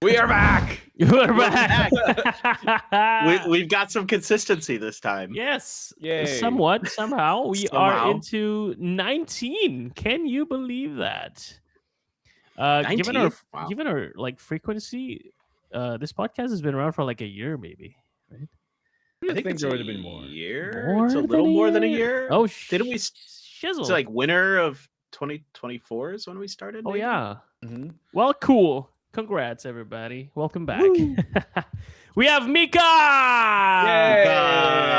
We are back. We're back. We've got some consistency this time. Yes, Yay. somewhat, somehow. We are Somehow. into 19. Can you believe that? 19? Given our like frequency, this podcast has been around for like a year, maybe. Right? I think there would have been more. Year? It's a little more than a year. Oh, didn't we? Shizzle. It's like winter of 2024 is when we started. Oh maybe? yeah. Mm-hmm. Well, cool. Congrats, everybody. Welcome back. We have Mika.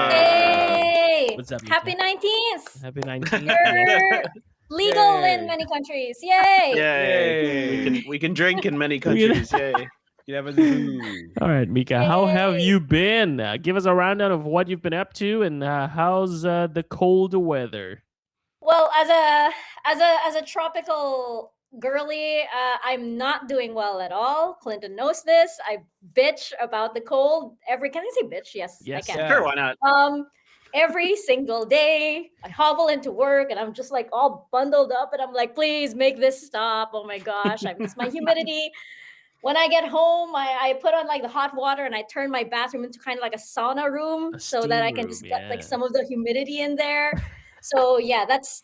Yay! What's up, Mika? Happy 19th! Happy 19th. You're legal Yay. in many countries. Yay! Yay! We can drink in many countries. Yay! You have a zoo. All right, Mika, how have Yay. you been? Give us a rundown of what you've been up to and how's the cold weather? Well, as a tropical girly, I'm not doing well at all. Clinton knows this. I bitch about the cold can I say bitch? Yes, Yes. I can. Yeah. Sure, why not? Every single day I hobble into work and I'm just like all bundled up and I'm like, please make this stop. Oh my gosh, I miss my humidity. When I get home, I put on like the hot water and I turn my bathroom into kind of like a sauna room so that I can just get like some of the humidity in there. So yeah, that's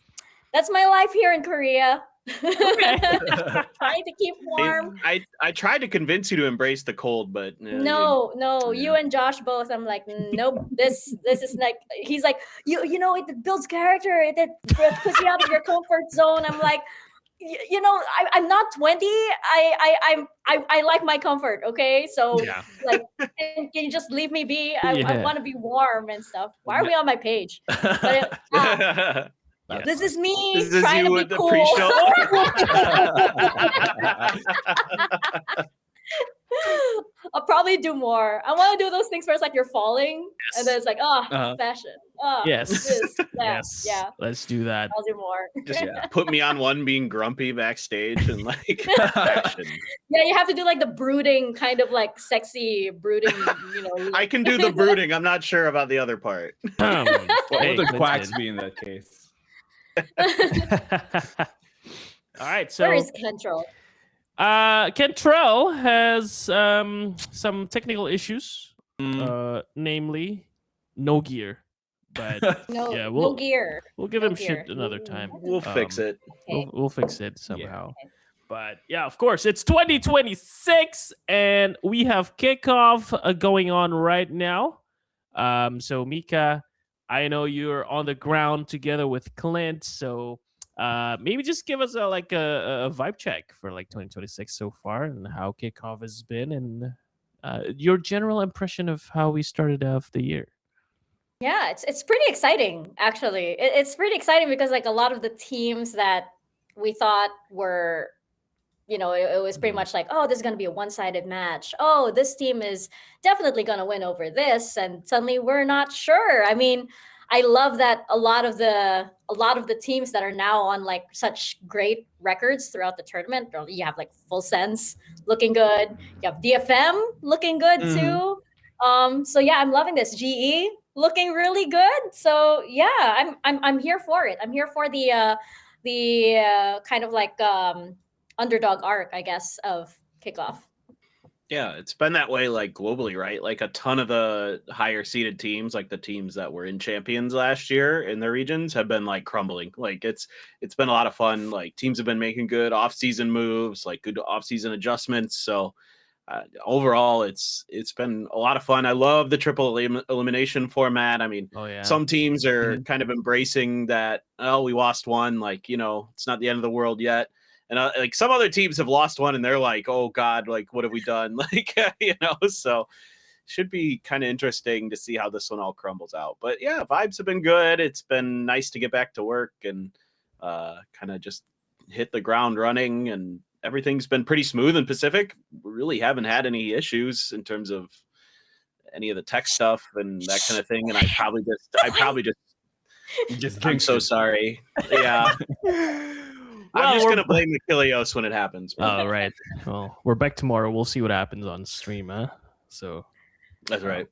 my life here in Korea. Trying to keep warm. I tried to convince you to embrace the cold, but No, you and Josh both. I'm like, nope. This is like. He's like, you know, it builds character. It puts you out of your comfort zone. I'm like, you know, I'm not 20. I like my comfort. Okay, so Yeah. like, can you just leave me be? I Yeah. want to be warm and stuff. Why are we on my page? But this is me This is trying you to with be the cool. pre-show. I'll probably do more. I want to do those things where it's like you're falling, and then it's like, fashion. Yes. This, that. Yes. Yeah. Let's do that. I'll do more. Just put me on one being grumpy backstage and like fashion. Yeah, you have to do like the brooding, kind of like sexy brooding, you know. I can do the brooding. I'm not sure about the other part. What Hey, would the quacks Clinton. be in that case? All right, Where is so Kentrell? Kentrell has some technical issues, namely no gear. But No, yeah, no gear. we'll give No him gear. shit another time. We'll fix it. We'll fix it somehow. But yeah, of course, it's 2026 and we have kickoff going on right now. So Mika, I know you're on the ground together with Clint, so maybe just give us a vibe check for like 2026 so far and how kickoff has been and your general impression of how we started off the year. Yeah, it's pretty exciting, actually. It's pretty exciting because like a lot of the teams that we thought were, you know, it was pretty much like, oh, this is going to be a one-sided match. Oh, this team is definitely going to win over this, and suddenly we're not sure. I mean, I love that a lot of the teams that are now on like such great records throughout the tournament. You have like Full Sense looking good. You have DFM looking good too. So yeah, I'm loving this. GE looking really good. So yeah, I'm here for it. I'm here for the kind of like underdog arc, I guess, of kickoff. Yeah, it's been that way like globally, right? Like a ton of the higher seeded teams, like the teams that were in champions last year in their regions, have been like crumbling. Like it's been a lot of fun. Like teams have been making good off-season moves, like good off-season adjustments. So overall, it's been a lot of fun. I love the triple elimination format. I mean, some teams are kind of embracing that. Oh, we lost one. Like, you know, it's not the end of the world yet. And like some other teams have lost one and they're like, oh God, like what have we done? Like, you know, so should be kind of interesting to see how this one all crumbles out. But yeah, vibes have been good. It's been nice to get back to work and kind of just hit the ground running, and everything's been pretty smooth in Pacific. We really haven't had any issues in terms of any of the tech stuff and that kind of thing. And I probably just I'm so sorry. Yeah. I'm just going to blame the Kilios when it happens. Oh, right. Well, we're back tomorrow. We'll see what happens on stream, huh? So that's right.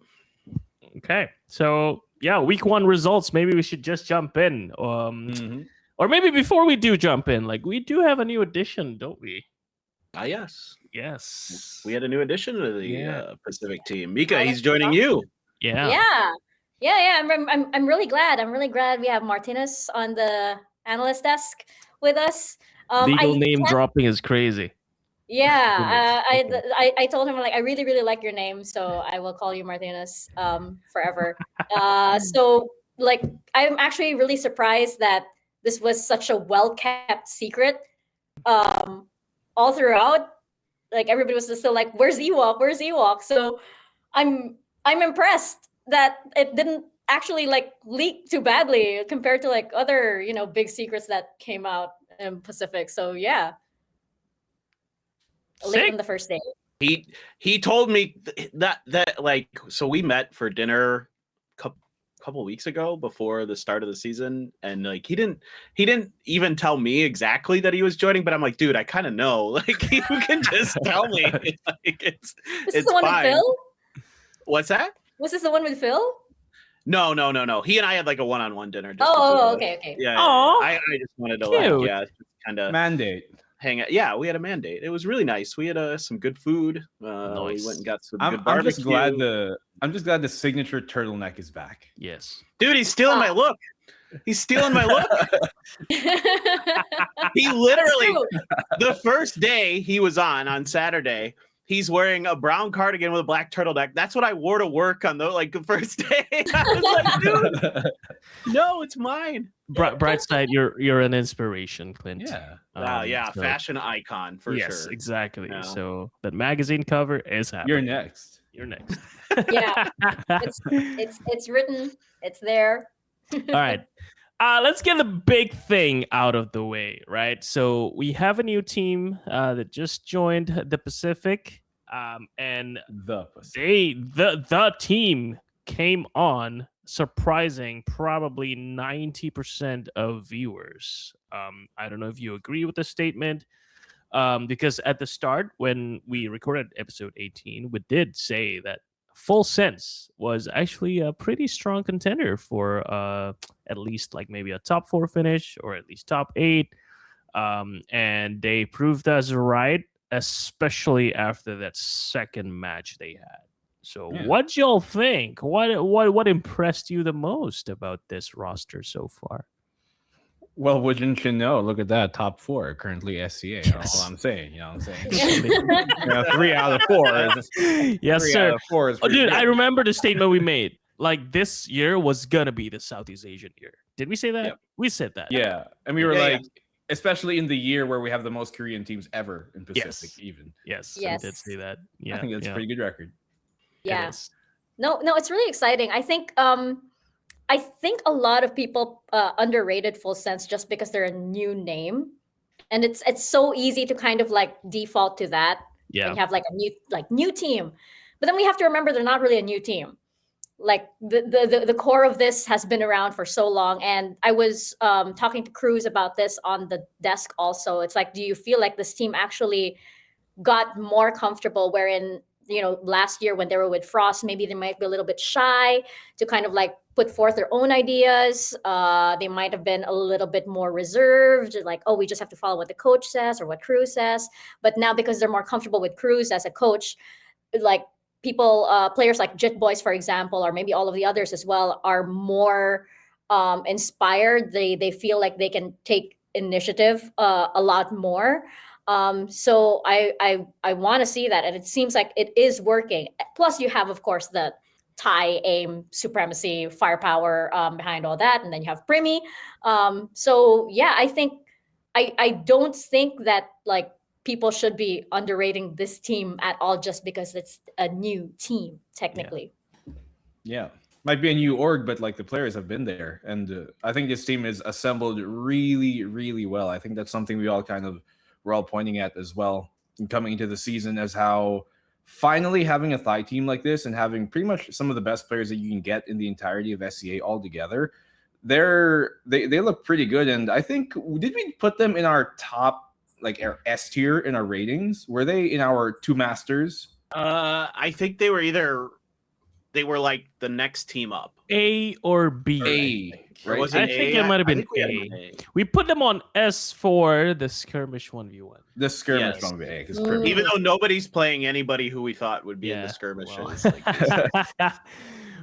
Okay. So, yeah, week one results. Maybe we should just jump in. Or maybe before we do jump in, like we do have a new addition, don't we? Yes. Yes. We had a new addition to the Pacific team. Mika, Oh, he's that's joining awesome. you. Yeah. I'm really glad. I'm really glad we have Martinez on the analyst desk with us. Legal I name can't- dropping is crazy. Yeah, I told him like I really really like your name, so I will call you Martinez forever. So like I'm actually really surprised that this was such a well kept secret all throughout. Like everybody was just still like, "Where's Ewok? Where's Ewok?" So I'm impressed that it didn't actually like leak too badly compared to like other big secrets that came out in Pacific. So yeah. Late on the first day. He told me that like, so we met for dinner a couple weeks ago before the start of the season, and like he didn't even tell me exactly that he was joining, but I'm like, dude, I kind of know. Like you can just tell me. Like it's the one fine. with Phil? What's that? Was this the one with Phil? No. He and I had like a one-on-one dinner. Just okay. Yeah. Aw, I just wanted to cute. like kind of mandate. hang out. Yeah, we had a mandate. It was really nice. We had some good food. Nice. We went and got some I'm good barbecue. I'm just glad the signature turtleneck is back. Yes. Dude, he's stealing my look. He's stealing my look. He literally, the first day he was on Saturday, he's wearing a brown cardigan with a black turtleneck. That's what I wore to work on the first day. I was like, dude, no, it's mine. Bright side, you're an inspiration, Clint. Yeah. So, fashion icon for sure. Yes, exactly. Yeah. So that magazine cover is happening. You're next. You're next. Yeah. It's written. It's there. All right. Let's get the big thing out of the way, right? So we have a new team that just joined the Pacific, and the team came on surprising probably 90% of viewers. I don't know if you agree with the statement, because at the start when we recorded episode 18, we did say that Full Sense was actually a pretty strong contender for at least like maybe a top 4 finish or at least top 8, and they proved us right, especially after that second match they had. So what y'all think? What impressed you the most about this roster so far? Well, wouldn't you know? Look at that, top 4 currently SCA. Yes. All I'm saying. 3 out of 4. Yes, sir. Out of 4 is Dude, good. I remember the statement we made. Like this year was gonna be the Southeast Asian year. Did we say that? Yep. We said that. Yeah, and we were especially in the year where we have the most Korean teams ever in Pacific. Even Yes, Yes. we did say that. Yeah, I think that's a pretty good record. Yeah. It is. No, it's really exciting. I think a lot of people underrated Full Sense just because they're a new name, and it's so easy to kind of like default to that. Yeah. When you have like a new team, but then we have to remember they're not really a new team. Like the core of this has been around for so long, and I was talking to Crws about this on the desk also. It's like, do you feel like this team actually got more comfortable, wherein last year when they were with Frost, maybe they might be a little bit shy to kind of like put forth their own ideas. They might have been a little bit more reserved, like, oh, we just have to follow what the coach says or what Crws says. But now because they're more comfortable with Crws as a coach, like people, players like Jit Boys, for example, or maybe all of the others as well, are more inspired. They feel like they can take initiative a lot more. So I want to see that, and it seems like it is working. Plus, you have, of course, the Thai aim supremacy, firepower behind all that, and then you have Primmie. So yeah, I think I don't think that like people should be underrating this team at all just because it's a new team technically. Yeah. Might be a new org, but like the players have been there, and I think this team is assembled really, really well. I think that's something we're all pointing at as well coming into the season, as how finally having a Thai team like this and having pretty much some of the best players that you can get in the entirety of SCA all together, they look pretty good. And I think, did we put them in our top, like our S tier in our ratings? Were they in our 2 masters? I think they were either they were like the next team up. A or B? A, right? Was I it think A? it might have I been think we had A. an A. We put them on S for the skirmish 1v1. The skirmish Yes. one would be A, because Mm. Even though nobody's playing anybody who we thought would be in the skirmishes. Well, Like,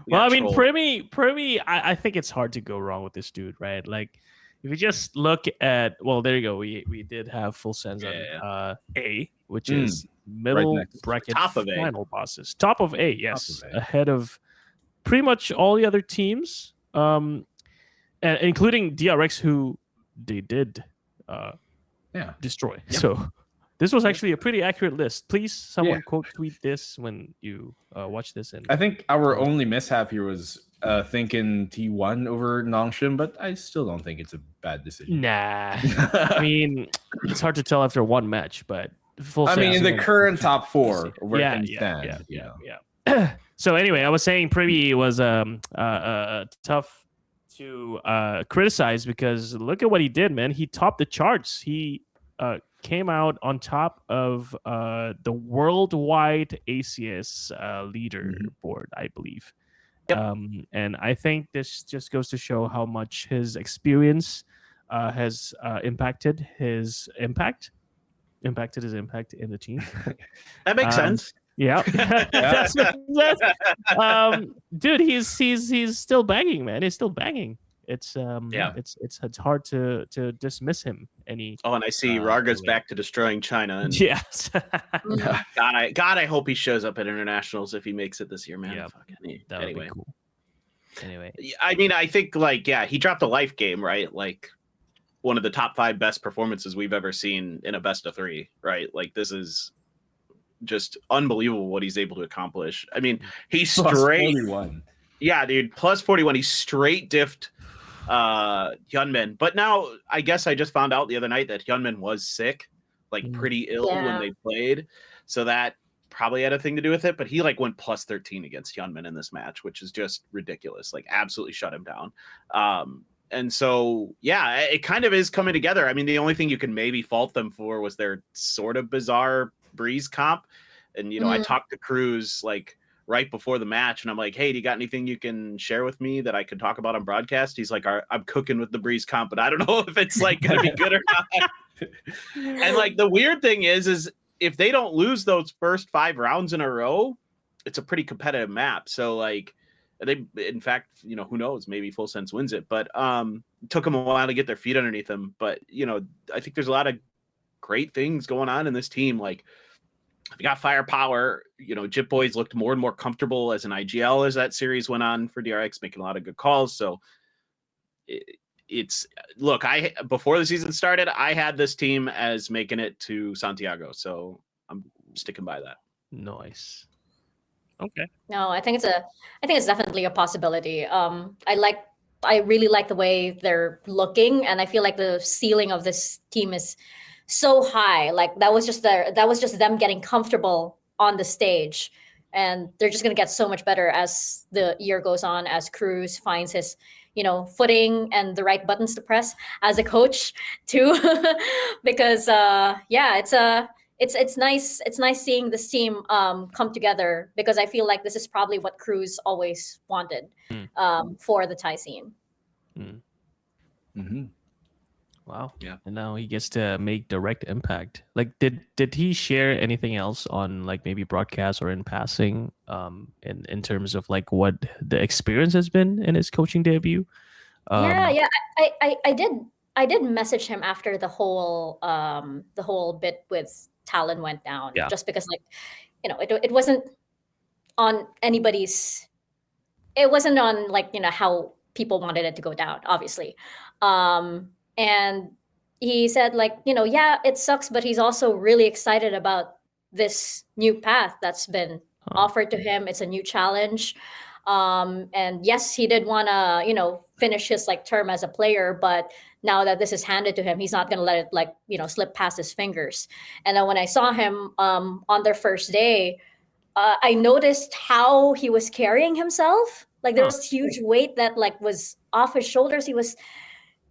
well, I mean, trolled. Primmie, I think it's hard to go wrong with this dude, right? Like, if you just look at, well, there you go. We did have full sense on A, which is middle next. bracket Top of A. final bosses. Top of A, yes, of A. ahead of pretty much all the other teams, and including DRX, who they did destroy. Yeah. So this was actually a pretty accurate list. Please, someone Yeah. quote tweet this when you watch this. And I think our only mishap here was thinking T1 over Nongshim, but I still don't think it's a bad decision. nah, I mean, it's hard to tell after one match, but full I mean, sense in the again, current top four, where yeah, things yeah, stand. yeah. So anyway, I was saying Primmie was tough to criticize because look at what he did, man. He topped the charts. He came out on top of the worldwide ACS leaderboard, I believe. Yep. And I think this just goes to show how much his experience has impacted his impact in the team. that makes sense. Yeah, dude, he's still banging, man. He's still banging. It's it's hard to dismiss him any. Oh, and I see Rarga's back to destroying China. And Yes. God, I hope he shows up at internationals if he makes it this year, man. Yeah, that would Anyway. be cool. Anyway, I mean, I think he dropped a life game, right? Like one of the top 5 best performances we've ever seen in a best of 3, right? Like this is just unbelievable what he's able to accomplish. I mean, he's Plus straight. 41. Yeah, dude, plus 41. He's straight diffed Hyunmin. But now I guess I just found out the other night that Hyunmin was sick, like pretty ill when they played. So that probably had a thing to do with it. But he like went plus 13 against Hyunmin in this match, which is just ridiculous. Like absolutely shut him down. And so, yeah, it kind of is coming together. I mean, the only thing you can maybe fault them for was their sort of bizarre Breeze comp. And, you know, I talked to Crws like right before the match and I'm like, hey, do you got anything you can share with me that I could talk about on broadcast? He's like, I'm cooking with the Breeze comp, but I don't know if it's like going to be good or not. And like the weird thing is if they don't lose those first 5 rounds in a row, it's a pretty competitive map. So like, they, in fact, you know, who knows? Maybe Full Sense wins it, but it took them a while to get their feet underneath them. But you know, I think there's a lot of great things going on in this team. Like, they got firepower. You know, Jip Boys looked more and more comfortable as an IGL as that series went on for DRX, making a lot of good calls. So it's look, before the season started, I had this team as making it to Santiago, so I'm sticking by that. Nice. Okay. No, I think it's definitely a possibility. I really like the way they're looking, and I feel like the ceiling of this team is so high. Like that was just them getting comfortable on the stage, and they're just gonna get so much better as the year goes on, as Crws finds his, you know, footing and the right buttons to press as a coach too. Because it's nice seeing this team come together, because I feel like this is probably what Crws always wanted for the Thai scene. Mm-hmm. Wow. Yeah. And now he gets to make direct impact. Like, did he share anything else on like maybe broadcast or in passing in terms of like what the experience has been in his coaching debut? I did message him after the whole bit with Talon went down, just because, like, you know, it wasn't on anybody's, it wasn't on, like, you know, how people wanted it to go down, obviously. And he said, like, you know, yeah, it sucks, but he's also really excited about this new path that's been offered to him. It's a new challenge. And yes, he did want to, you know, finish his like term as a player, but now that this is handed to him, he's not going to let it, like, you know, slip past his fingers. And then when I saw him on their first day, I noticed how he was carrying himself. Like there was huge weight that like was off his shoulders.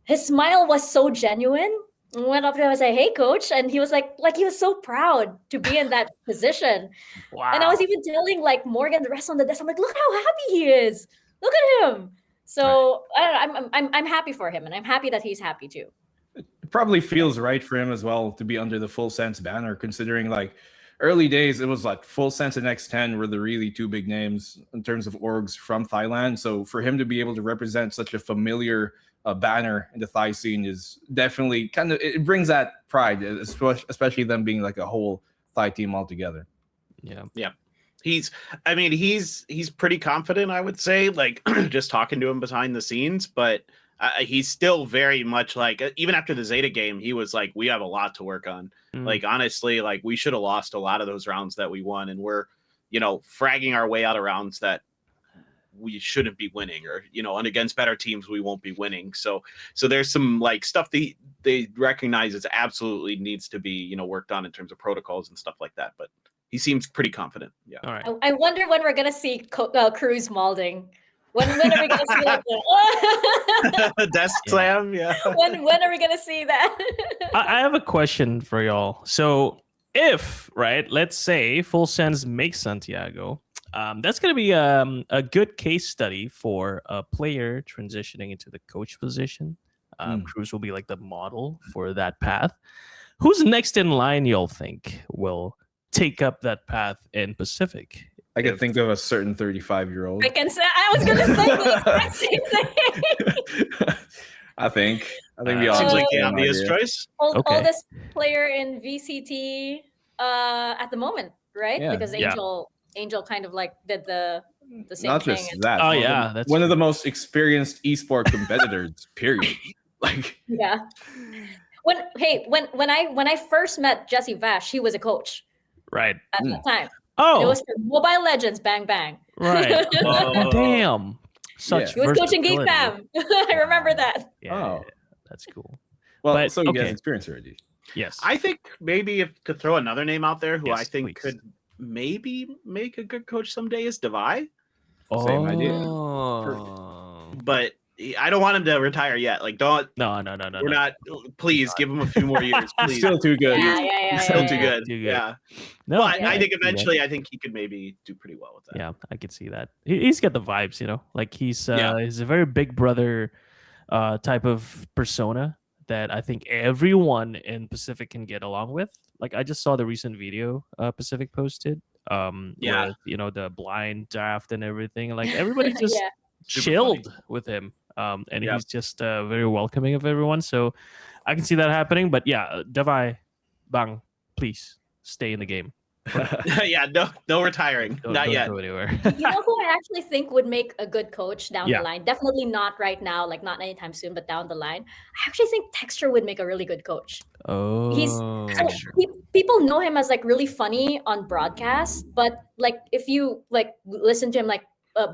His smile was so genuine. went up to him and said, "Hey, coach," and he was like he was so proud to be in that position. Wow. And I was even telling like Morgan, the rest on the desk, I'm like, look how happy he is. Look at him. So I'm happy for him, and I'm happy that he's happy too. It probably feels right for him as well to be under the Full Sense banner, considering like early days it was like Full Sense and X10 were the really two big names in terms of orgs from Thailand. So for him to be able to represent such a familiar banner in the Thai scene is definitely kind of, it brings that pride, especially them being like a whole Thai team altogether. Yeah. He's pretty confident, I would say, like just talking to him behind the scenes, but he's still very much like, even after the ZETA game, he was like, we have a lot to work on. Like, honestly, like we should have lost a lot of those rounds that we won, and we're, fragging our way out of rounds that we shouldn't be winning, or, and against better teams, we won't be winning. So there's some like stuff they recognize it absolutely needs to be, worked on in terms of protocols and stuff like that. But he seems pretty confident. Yeah. All right. I wonder when we're gonna see Crws molding. When are we gonna see like the desk slam? Yeah. When are we gonna see that? I have a question for y'all. So if, right, let's say Full Sense makes Santiago, that's going to be a good case study for a player transitioning into the coach position. Crws will be like the model for that path. Who's next in line, y'all think, will take up that path in Pacific? I can think of a certain 35-year-old. I was gonna say the exact same thing. I think we all seems like the same obvious idea. choice. Oldest player in VCT at the moment, right? Yeah. Because Angel kind of like did the same Not thing. just that. Oh yeah, that's one of the most experienced esport competitors. Period. Like yeah. When I first met Jesse Vash, he was a coach right at that time. Oh, it was for Mobile Legends. Bang bang. Right. Damn. Such he was coaching Geek versatility. Fam. I remember that. Yeah, that's cool. Well, But, so he okay. has experience already. Yes. I think maybe if to throw another name out there who Yes, I think please. could maybe make a good coach someday is Devi. Same idea. But I don't want him to retire yet. Like, don't. No. We're not. Please give him a few more years. Please. Still too good. He's still too good. Too good. Yeah. No, But yeah, I think can see that. eventually, I think he could maybe do pretty well with that. Yeah, I could see that. He's got the vibes, like he's Yeah. he's a very big brother type of persona that I think everyone in Pacific can get along with. Like I just saw the recent video Pacific posted Yeah. with the blind draft and everything. Like everybody just Yeah. Super chilled with him. And Yep. he's just very welcoming of everyone. So I can see that happening. But yeah, Devi, Bang, please stay in the game. Yeah. No retiring. Not yet. Go anywhere. You know who I actually think would make a good coach down Yeah. the line? Definitely not right now, like not anytime soon, but down the line. I actually think Texture would make a really good coach. Oh, People know him as like really funny on broadcast, but like if you like listen to him like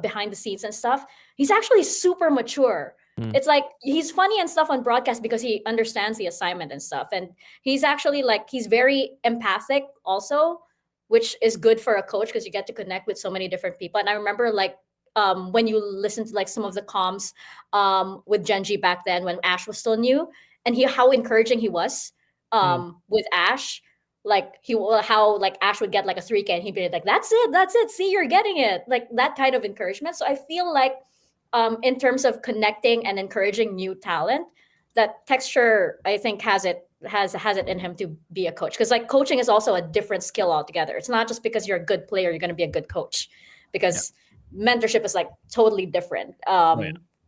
behind the scenes and stuff, he's actually super mature. It's like he's funny and stuff on broadcast because he understands the assignment and stuff, and he's actually like he's very empathic also, which is good for a coach because you get to connect with so many different people. And I remember like when you listen to like some of the comms with Gen.G back then when Ash was still new, and how encouraging he was with Ash. Like how like Ash would get like a 3K and he'd be like, that's it. See, you're getting it. Like that kind of encouragement. So I feel like in terms of connecting and encouraging new talent, that Texture I think has it in him to be a coach. Because like coaching is also a different skill altogether. It's not just because you're a good player, you're gonna be a good coach. Because mentorship is like totally different.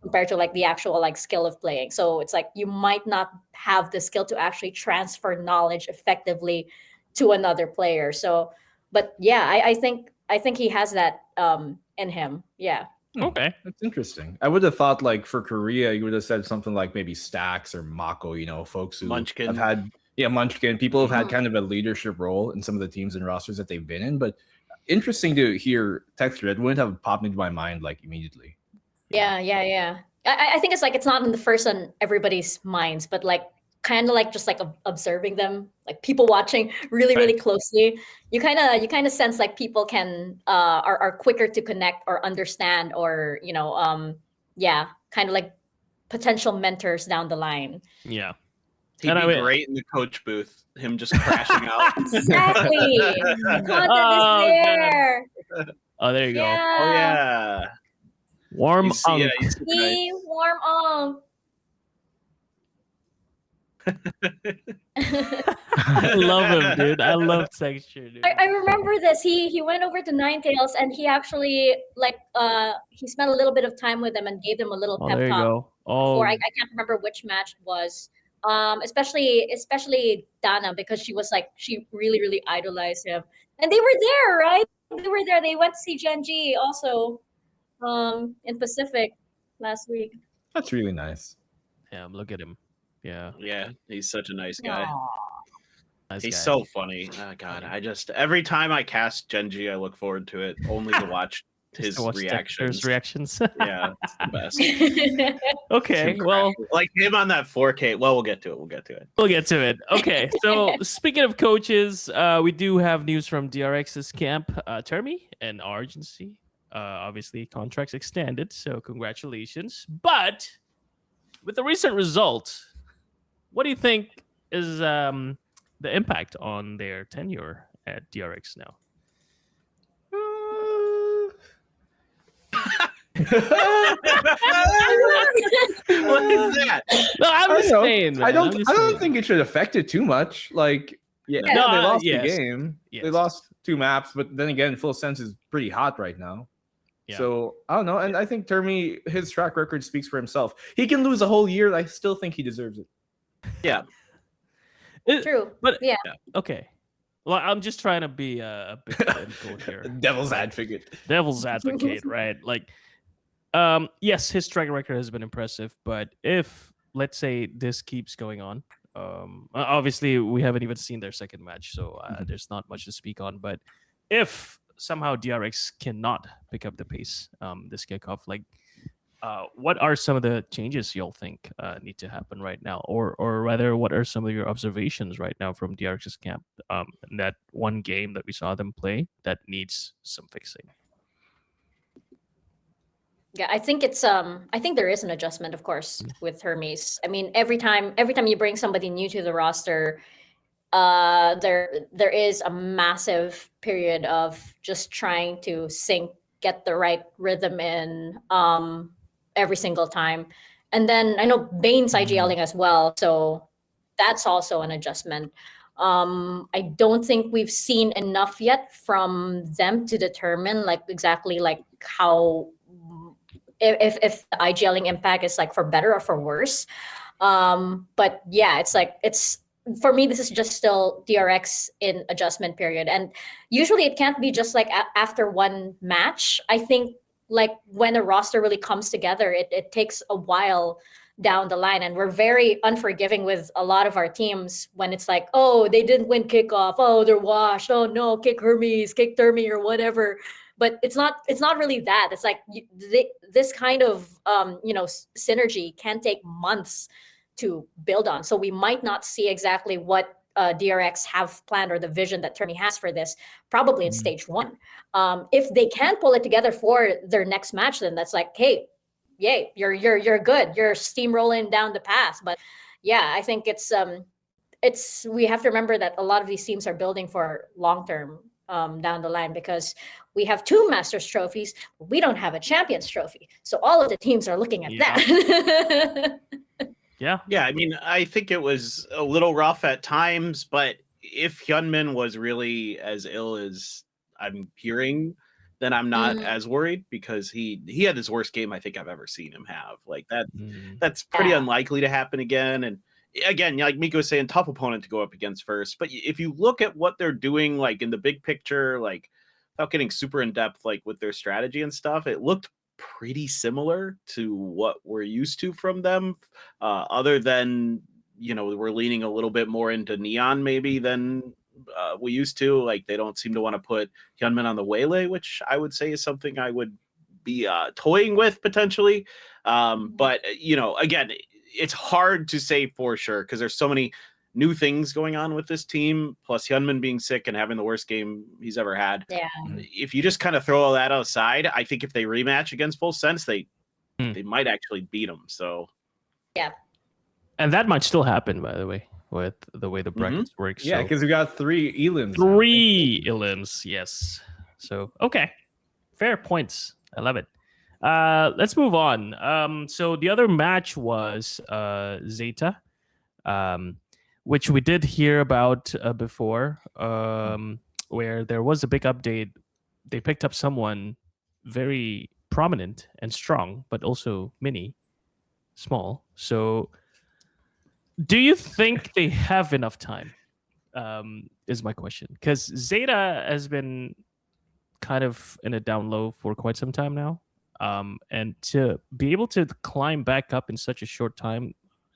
Compared to like the actual like skill of playing. So it's like you might not have the skill to actually transfer knowledge effectively to another player. So, but yeah, I think he has that in him. Yeah. Okay. That's interesting. I would have thought like for Korea, you would have said something like maybe Stacks or Mako, folks who Munchkin. have had Munchkin. People have had kind of a leadership role in some of the teams and rosters that they've been in. But interesting to hear Texture. It wouldn't have popped into my mind like immediately. Yeah. I think it's like it's not in the first on everybody's minds, but like kind of like just like observing them, like people watching really closely. You kind of sense like people can are quicker to connect or understand or kind of like potential mentors down the line. Yeah. He'd And be great in the coach booth. Him just crashing out. Exactly. The content Oh, is there. Oh, there you go. Yeah. Oh yeah. Warm He's unk. super nice. Be warm on. I love him, dude. I love texture, dude. I remember this. He went over to Ninetales and he actually he spent a little bit of time with them and gave them a little Oh, pep there you talk go. Oh, before. I can't remember which match it was. Especially Dana, because she was like, she really idolized him. And they were there, right? They were there. They went to see Gen.G also in Pacific last week. That's really nice. damn, look at him. Yeah. Yeah, he's such a nice guy. Aw. Nice He's guy. so funny. Oh god, I just every time I cast Gen.G, I look forward to it only to watch Just his to watch reactions. Texture's reactions. Yeah, it's the best. Okay, Him well, crashing. Like him on that 4K. Well, we'll get to it. We'll get to it. we'll get to it. Okay, so speaking of coaches, we do have news from DRX's camp, Termi and our agency. Obviously, contracts extended, so congratulations. But with the recent result, what do you think is the impact on their tenure at DRX now? What is that? No, I'm just saying. I man. I'm just don't saying. think it should affect it too much. Like, yeah, No, they lost yes. the game. Yes. They lost 2 maps, but then again, Full Sense is pretty hot right now. Yeah. So I don't know, and I think Termi, his track record speaks for himself. He can lose a whole year. I still think he deserves it. Yeah. True. But yeah. Okay. Well, I'm just trying to be a bit political here. Devil's advocate. Devil's advocate, right? Like, yes, his track record has been impressive, but if let's say this keeps going on, obviously we haven't even seen their second match, so there's not much to speak on. But if somehow DRX cannot pick up the pace this kickoff, like, what are some of the changes you'll think need to happen right now, or rather, what are some of your observations right now from DRX's camp? In that one game that we saw them play that needs some fixing. Yeah, I think it's I think there is an adjustment, of course, with Hermes. I mean, every time you bring somebody new to the roster, there is a massive period of just trying to sync, get the right rhythm in every single time. And then I know Bane's IGLing as well, so that's also an adjustment. I don't think we've seen enough yet from them to determine like exactly like how if the IGLing impact is like for better or for worse. But yeah, it's for me, this is just still DRX in adjustment period. And usually it can't be just like after one match. I think like when a roster really comes together, it takes a while down the line. And we're very unforgiving with a lot of our teams when it's like, oh, they didn't win kickoff. Oh, they're washed. Oh no, kick Hermes, kick Termi or whatever. But it's not really that. It's like this kind of synergy can take months to build on. So we might not see exactly what DRX have planned or the vision that Termi has for this probably in stage 1. If they can pull it together for their next match, then that's like, hey, yay, you're good. You're steamrolling down the path. But yeah, I think it's we have to remember that a lot of these teams are building for long term down the line, because we have 2 Masters trophies. We don't have a Champions trophy. So all of the teams are looking at that. Yeah. Yeah, I mean, I think it was a little rough at times, but if Hyunmin was really as ill as I'm hearing, then I'm not as worried, because he had his worst game I think I've ever seen him have. Like that's pretty unlikely to happen again. And again, like Mika was saying, tough opponent to go up against first. But if you look at what they're doing, like in the big picture, like without getting super in depth, like with their strategy and stuff, it looked pretty similar to what we're used to from them, other than we're leaning a little bit more into Neon maybe than we used to. Like they don't seem to want to put Hyunmin on the Waylay, which I would say is something I would be toying with potentially. But again, it's hard to say for sure because there's so many new things going on with this team, plus Hyunmin being sick and having the worst game he's ever had. Yeah. If you just kind of throw all that aside, I think if they rematch against Full Sense, they might actually beat them. So yeah. And that might still happen, by the way, with the way the brackets work. Yeah, so because we got 3 elims. 3 elims, yes. So, okay. Fair points. I love it. Let's move on. So the other match was ZETA, which we did hear about before, where there was a big update. They picked up someone very prominent and strong, but also small. So do you think they have enough time? Is my question. Because ZETA has been kind of in a down low for quite some time now. And to be able to climb back up in such a short time,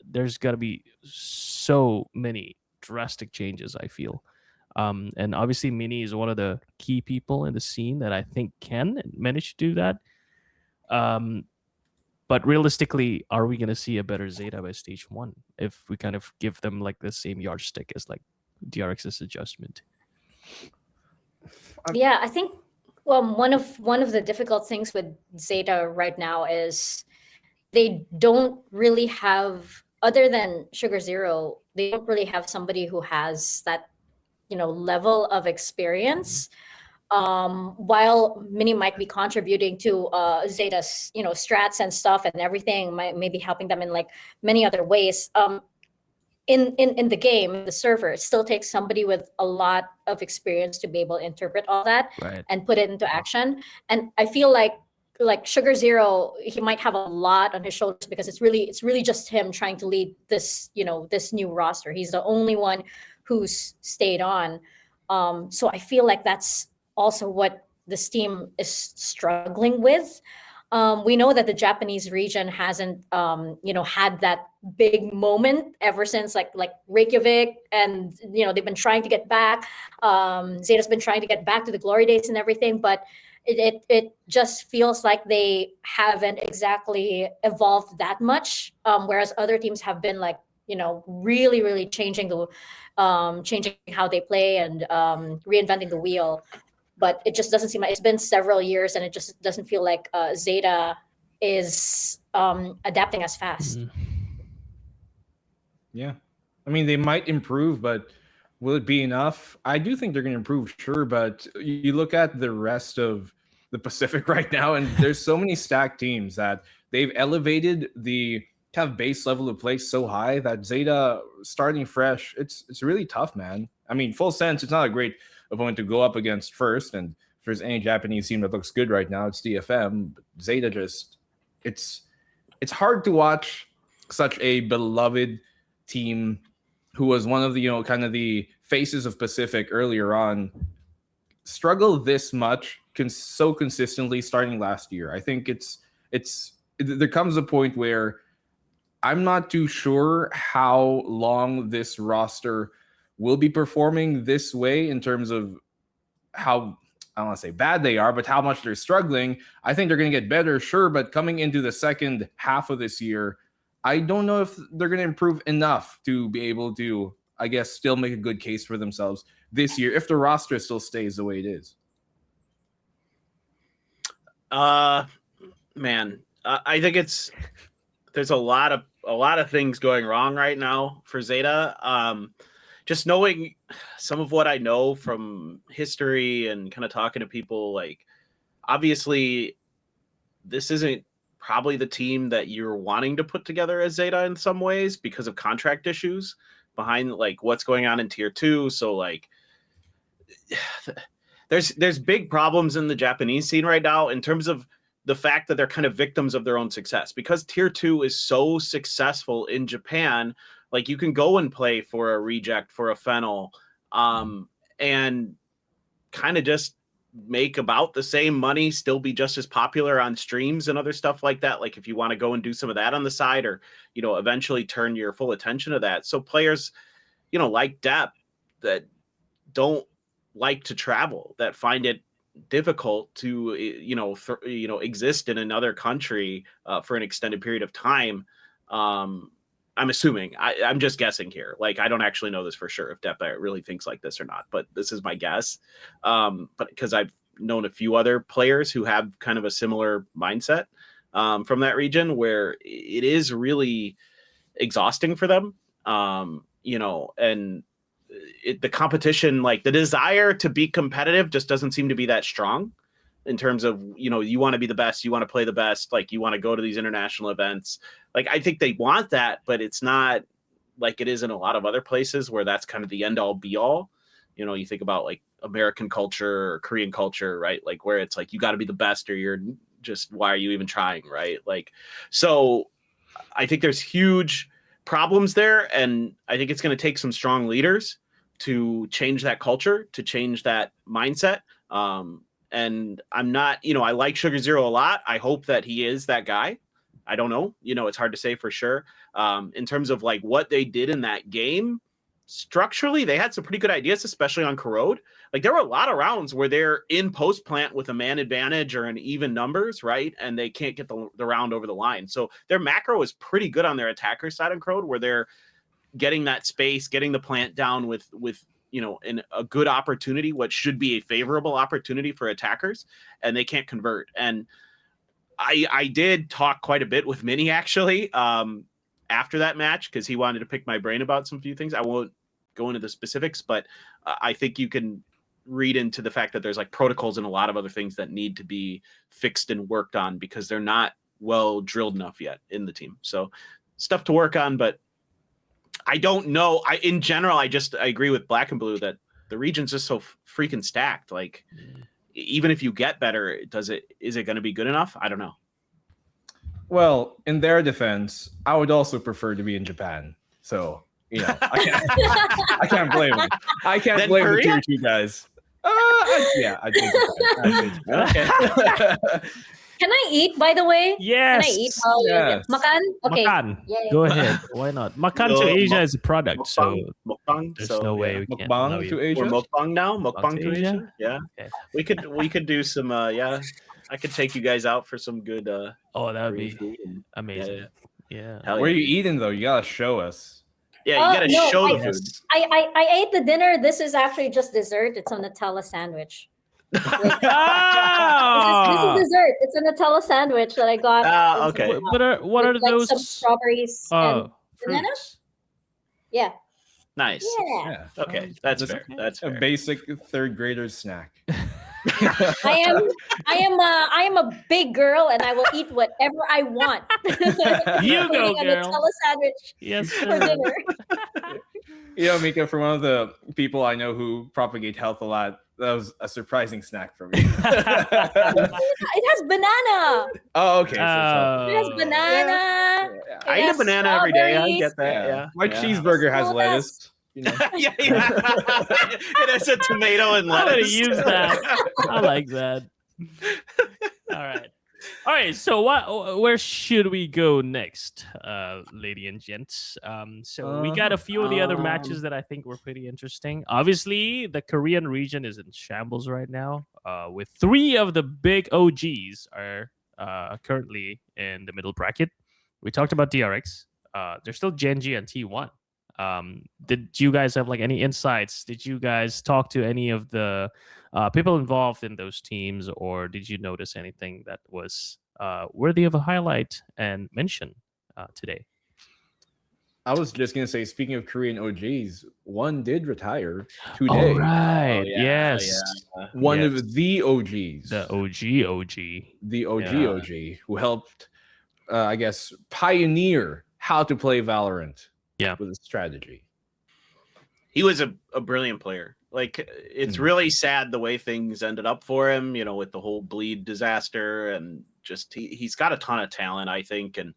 there's got to be so many drastic changes, I feel. And obviously, Mini is one of the key people in the scene that I think can manage to do that. But realistically, are we going to see a better ZETA by stage 1 if we kind of give them like the same yardstick as like DRX's adjustment? Yeah, I think one of the difficult things with ZETA right now is they don't really have, other than Sugar Zero, they don't really have somebody who has that level of experience. While Mini might be contributing to ZETA's strats and stuff and everything, maybe helping them in like many other ways. In the game, the server, it still takes somebody with a lot of experience to be able to interpret all that and put it into action. And I feel like Sugar Zero, he might have a lot on his shoulders because it's really just him trying to lead this this new roster. He's the only one who's stayed on. So I feel like that's also what this team is struggling with. We know that the Japanese region hasn't, had that big moment ever since like Reykjavik, and they've been trying to get back. ZETA's been trying to get back to the glory days and everything, but it just feels like they haven't exactly evolved that much. Whereas other teams have been like really changing how they play and reinventing the wheel. But it just doesn't seem like, it's been several years and it just doesn't feel like ZETA is adapting as fast. Yeah. I mean, they might improve, but will it be enough? I do think they're going to improve, sure. But you look at the rest of the Pacific right now, and there's so many stacked teams that they've elevated the kind of base level of play so high that ZETA starting fresh, it's really tough, man. I mean, full sense, it's not a great opponent to go up against first, and if there's any Japanese team that looks good right now, it's DFM. But ZETA just, it's hard to watch such a beloved team who was one of the kind of the faces of Pacific earlier on struggle this much so consistently starting last year. I think there comes a point where I'm not too sure how long this roster will be performing this way in terms of how, I don't want to say bad they are, but how much they're struggling. I think they're going to get better, sure, but coming into the second half of this year, I don't know if they're going to improve enough to be able to, I guess, still make a good case for themselves this year if the roster still stays the way it is. Man, I think there's a lot of things going wrong right now for ZETA. Just knowing some of what I know from history and kind of talking to people, like, obviously this isn't probably the team that you're wanting to put together as ZETA in some ways because of contract issues behind like what's going on in tier 2. So like there's big problems in the Japanese scene right now in terms of the fact that they're kind of victims of their own success because tier 2 is so successful in Japan. Like you can go and play for a reject, for a Fennel, and kind of just make about the same money, still be just as popular on streams and other stuff like that. Like if you want to go and do some of that on the side or, eventually turn your full attention to that. So players, like Depp that don't like to travel, that find it difficult to, exist in another country for an extended period of time. I'm assuming, I'm just guessing here. Like, I don't actually know this for sure if Depp really thinks like this or not, but this is my guess. But because I've known a few other players who have kind of a similar mindset from that region where it is really exhausting for them. You know, and the competition, like the desire to be competitive just doesn't seem to be that strong in terms of, you know, you want to be the best, you want to play the best, like you want to go to these international events. Like, I think they want that, but it's not like it is in a lot of other places where that's kind of the end all be all. You know, you think about like American culture or Korean culture, right? Like where it's like, you got to be the best or you're just, why are you even trying? Right. Like, so I think there's huge problems there. And I think it's going to take some strong leaders to change that culture, to change that mindset. And I'm not, you know, I like Sugar Zero a lot. I hope that he is that guy. I don't know. You know, it's hard to say for sure. In terms of like what they did in that game, structurally, they had some pretty good ideas, especially on Corrode. Like there were a lot of rounds where they're in post plant with a man advantage or an even numbers, right? And they can't get the round over the line. So their macro is pretty good on their attacker side on Corrode, where they're getting that space, getting the plant down with you know, in a good opportunity, what should be a favorable opportunity for attackers, and they can't convert. And I did talk quite a bit with Minnie actually after that match, because he wanted to pick my brain about some few things. I won't go into the specifics, but I think you can read into the fact that there's like protocols and a lot of other things that need to be fixed and worked on because they're not well drilled enough yet in the team. So stuff to work on, but I don't know. In general, I agree with Black and Blue that the region's just so freaking stacked. Like, even if you get better, is it going to be good enough? I don't know. Well, in their defense, I would also prefer to be in Japan. So, you know, I can't blame them. I can't blame the tier 2 guys. I think okay. Can I eat, by the way? Yes. Can I eat? Oh, yes. Makan? Okay. Makan. Yeah. Go ahead. Why not? Makan to Asia is a product, so mukbang. there's no way we can't allow Mukbang you. to Asia. We're mukbang now. Mukbang to to Asia? Asia. Yeah. Okay. We could do some. I could take you guys out for some good. Oh, that would Korean be food and- amazing. Yeah. Hell Where are yeah. you eating though? You gotta show us. Yeah, you gotta show the food. I ate the dinner. This is actually just dessert. It's a Nutella sandwich. This is dessert. It's a Nutella sandwich that I got. Okay. But what are like those? some strawberries and banana? fruits. Yeah. Nice. Yeah. Okay, that's fair. okay. That's A fair. basic third grader's snack. I am a big girl and I will eat whatever I want. You go, a girl. Nutella sandwich Yes, for sir. dinner. You know, Mika, for one of the people I know who propagate health a lot, that was a surprising snack for me. It has banana. Oh, okay. It has banana. I eat a banana every day. I get that. Yeah. My cheeseburger has So lettuce. You know? yeah. It has a tomato and I'm gonna lettuce. use that. I like that. All right. So where should we go next, lady and gents? So we got a few of the other matches that I think were pretty interesting. Obviously, the Korean region is in shambles right now. With 3 of the big OGs are currently in the middle bracket. We talked about DRX. There's still Gen.G and T1. Did you guys have like any insights? Did you guys talk to any of the people involved in those teams, or did you notice anything that was worthy of a highlight and mention today? I was just gonna say, speaking of Korean OGs, one did retire today. Oh, right. Oh, yeah, yes. One Yes. of the OGs. The OG. The OG Yeah. OG, who helped, I guess, pioneer how to play Valorant. Yeah. With a strategy. He was a brilliant player. Like, it's really sad the way things ended up for him, you know, with the whole bleed disaster, and just he's got a ton of talent, I think, and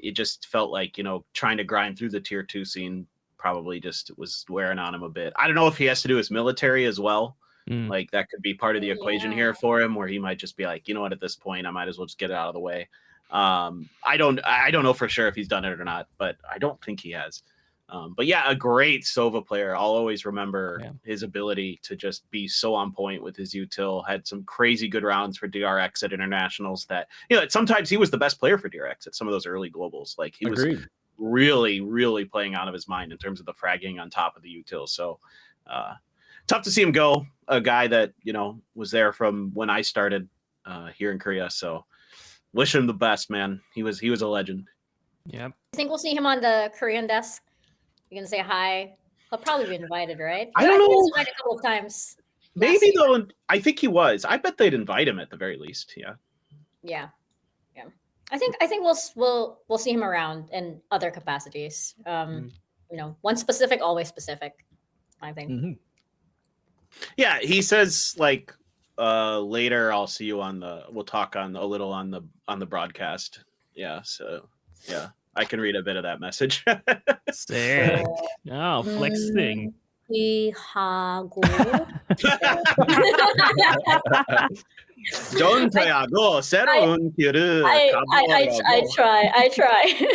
it just felt like, you know, trying to grind through the tier 2 scene probably just was wearing on him a bit. I don't know if he has to do his military as well. Like, that could be part of the equation here for him, where he might just be like, you know what, at this point I might as well just get it out of the way. I don't know for sure if he's done it or not, but I don't think he has. But yeah, a great Sova player. I'll always remember his ability to just be so on point with his util. Had some crazy good rounds for DRX at internationals that, you know, sometimes he was the best player for DRX at some of those early globals. Like, he was really, really playing out of his mind in terms of the fragging on top of the util. So tough to see him go. A guy that, you know, was there from when I started here in Korea. So wish him the best, man. He was a legend. Yep. I think we'll see him on the Korean desk. You can say hi. He'll probably be invited, right? I don't think he was know. invited a couple of times. Maybe though. I think he was. I bet they'd invite him at the very least. Yeah. Yeah. I think we'll see him around in other capacities. One specific, always specific. I think. Mm-hmm. Yeah, he says like later I'll see you we'll talk a little on the broadcast. Yeah, so yeah, I can read a bit of that message. Sick. Oh, flexing. Don't go 새로운 길을 I try.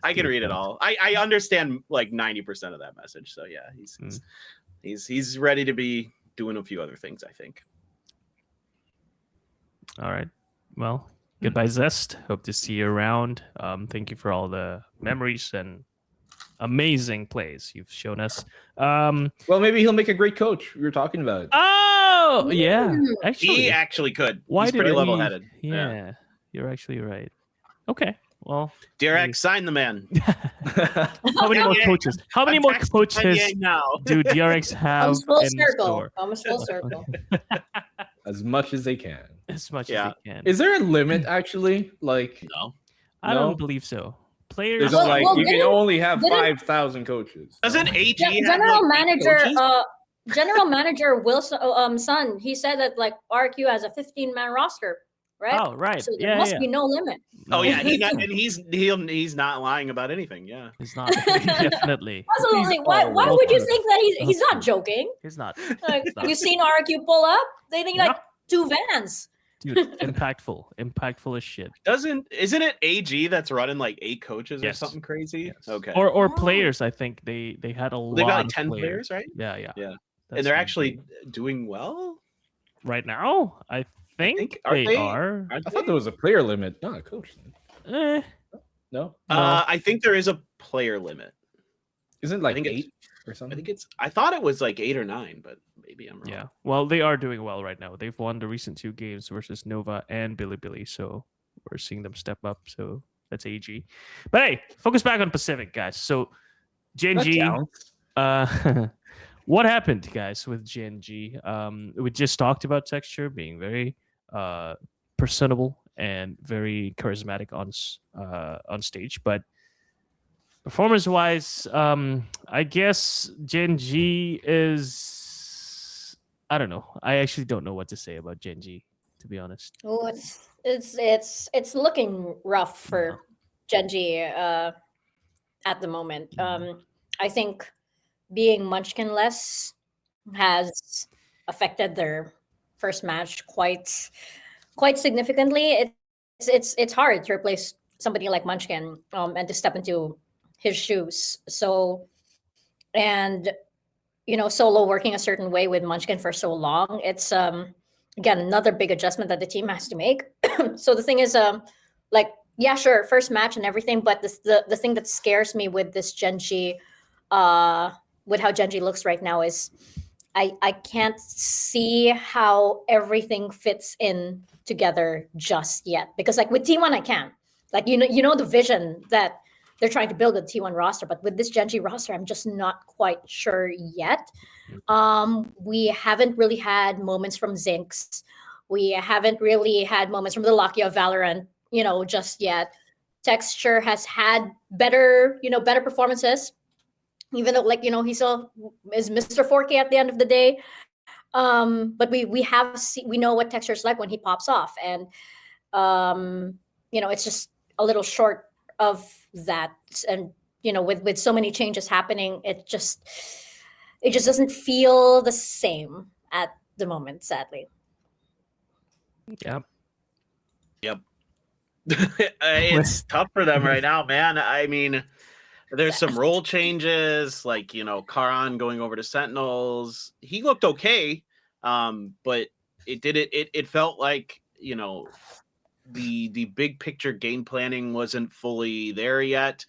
I can read it all. I understand like 90% of that message. So yeah, he's ready to be doing a few other things, I think. All right. Well, goodbye, Zest. Hope to see you around. Thank you for all the memories and amazing plays you've shown us. Well, maybe he'll make a great coach. We were talking about it. Oh, yeah. Actually, He actually could. Why He's pretty level-headed. Yeah, you're actually right. Okay. Well, Direct, sign the man. how many more coaches? How many more coaches now? do DRX have Comes full in circle. store? Comes full circle. As much as they can. As much Yeah. as they can. Is there a limit actually? Like, No. I No? don't believe so. Players. there's like you can didn't- only have didn't- 5,000 coaches. Doesn't AG have, General like, manager coaches? General Manager Wilson Son, he said that like RQ has a 15-man roster, right? Oh, right. So there Yeah, must yeah. be no limit. Oh yeah, he's not lying about anything. Yeah. He's not. Definitely. Absolutely. Why all would you over. think that he's not joking? He's not. Like, He's not. you seen RQ pull up? They think like Yeah. 2 vans. Dude, impactful as shit. Isn't it AG that's running like 8 coaches Yes. or something crazy? Yes. Okay. Or Oh. players. I think they had a lot. They've got like of 10 players, right? Yeah. Yeah. That's And they're insane. actually doing well. right now. I think Are they they? are. Aren't I thought they? there was a player limit, not a coach limit. Eh, No, I think there is a player limit. isn't it like think it's- 8 or something? I thought it was like 8 or 9, but maybe I'm wrong. yeah. Well, they are doing well right now. They've won the recent 2 games versus Nova and Bilibili, so we're seeing them step up. So that's AG. But hey, focus back on Pacific, guys. So Gen.G. What happened, guys, with Gen.G? We just talked about Texture being very personable and very charismatic on stage, but performance-wise, I guess Gen.G is, I don't know. I actually don't know what to say about Gen.G, to be honest. Oh, it's looking rough for Gen.G at the moment. I think being Munchkin-less has affected their first match quite significantly. It's hard to replace somebody like Munchkin and to step into his shoes. So, and Solo working a certain way with Munchkin for so long, it's again another big adjustment that the team has to make. So the thing is, like, yeah, sure, first match and everything, but the thing that scares me with this Gen.G, with how Gen.G looks right now is I can't see how everything fits in together just yet. Because like with T1 I can. Like you know the vision that they're trying to build a T1 roster, but with this Gen.G roster, I'm just not quite sure yet. We haven't really had moments from Zinx. We haven't really had moments from the Lakia of Valorant, just yet. Texture has had better performances, even though he still is Mr. 4K at the end of the day. But we know what Texture's like when he pops off, and it's just a little short of that. And with so many changes happening, it just doesn't feel the same at the moment, sadly. Yep. It's tough for them right now, man. I mean, there's some role changes, like Karan going over to Sentinels. He looked okay, but it felt like the big picture game planning wasn't fully there yet,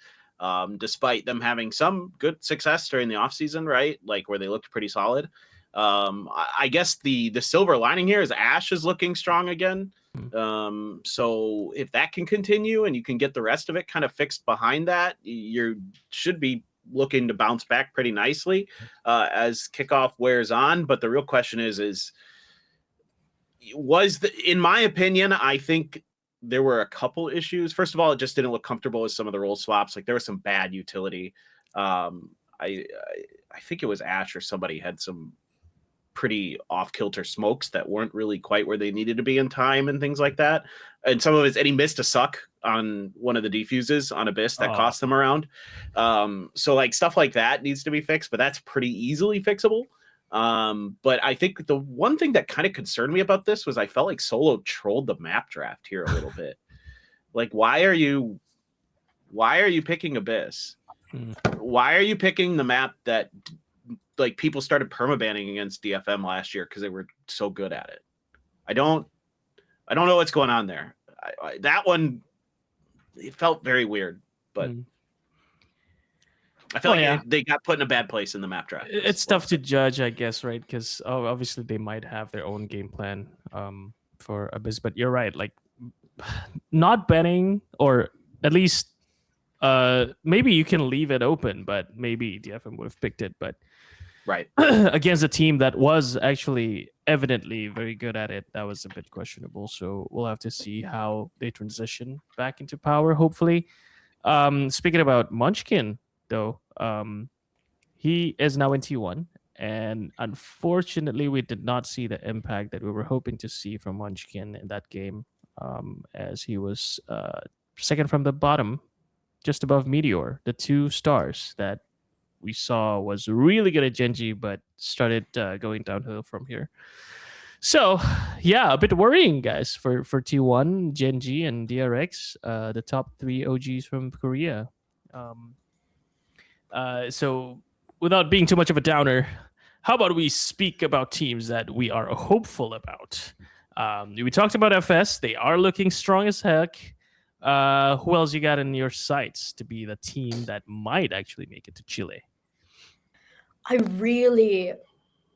despite them having some good success during the offseason, right? Like where they looked pretty solid. I guess the silver lining here is Ash is looking strong again. So if that can continue and you can get the rest of it kind of fixed behind that, you should be looking to bounce back pretty nicely as kickoff wears on. But the real question is in my opinion, I think there were a couple issues. First of all, it just didn't look comfortable with some of the role swaps. Like there was some bad utility. I think it was Ash or somebody had some pretty off-kilter smokes that weren't really quite where they needed to be in time and things like that. And some of it, and he missed a suck on one of the defuses on Abyss that cost them around. So like stuff like that needs to be fixed, but that's pretty easily fixable. But I think the one thing that kind of concerned me about this was I felt like Solo trolled the map draft here a little bit. Like, why are you picking Abyss? Why are you picking the map that like people started permabanning against DFM last year because they were so good at it? I don't know what's going on there. That one, it felt very weird, but I feel like they got put in a bad place in the map draft. It's tough to judge, I guess, right? Because obviously they might have their own game plan for Abyss, but you're right. Like not betting, or at least maybe you can leave it open, but maybe DFM would have picked it. But right against a team that was actually evidently very good at it, that was a bit questionable. So we'll have to see how they transition back into power, hopefully. Speaking about Munchkin, though, he is now in T1, and unfortunately we did not see the impact that we were hoping to see from Munchkin in that game, as he was second from the bottom, just above Meteor, the 2 stars that we saw was really good at Gen.G, but started going downhill from here. So, yeah, a bit worrying, guys, for T1, Gen.G, and DRX, the top 3 OGs from Korea. So, without being too much of a downer, how about we speak about teams that we are hopeful about? We talked about FS. They are looking strong as heck. Who else you got in your sights to be the team that might actually make it to Chile? I really,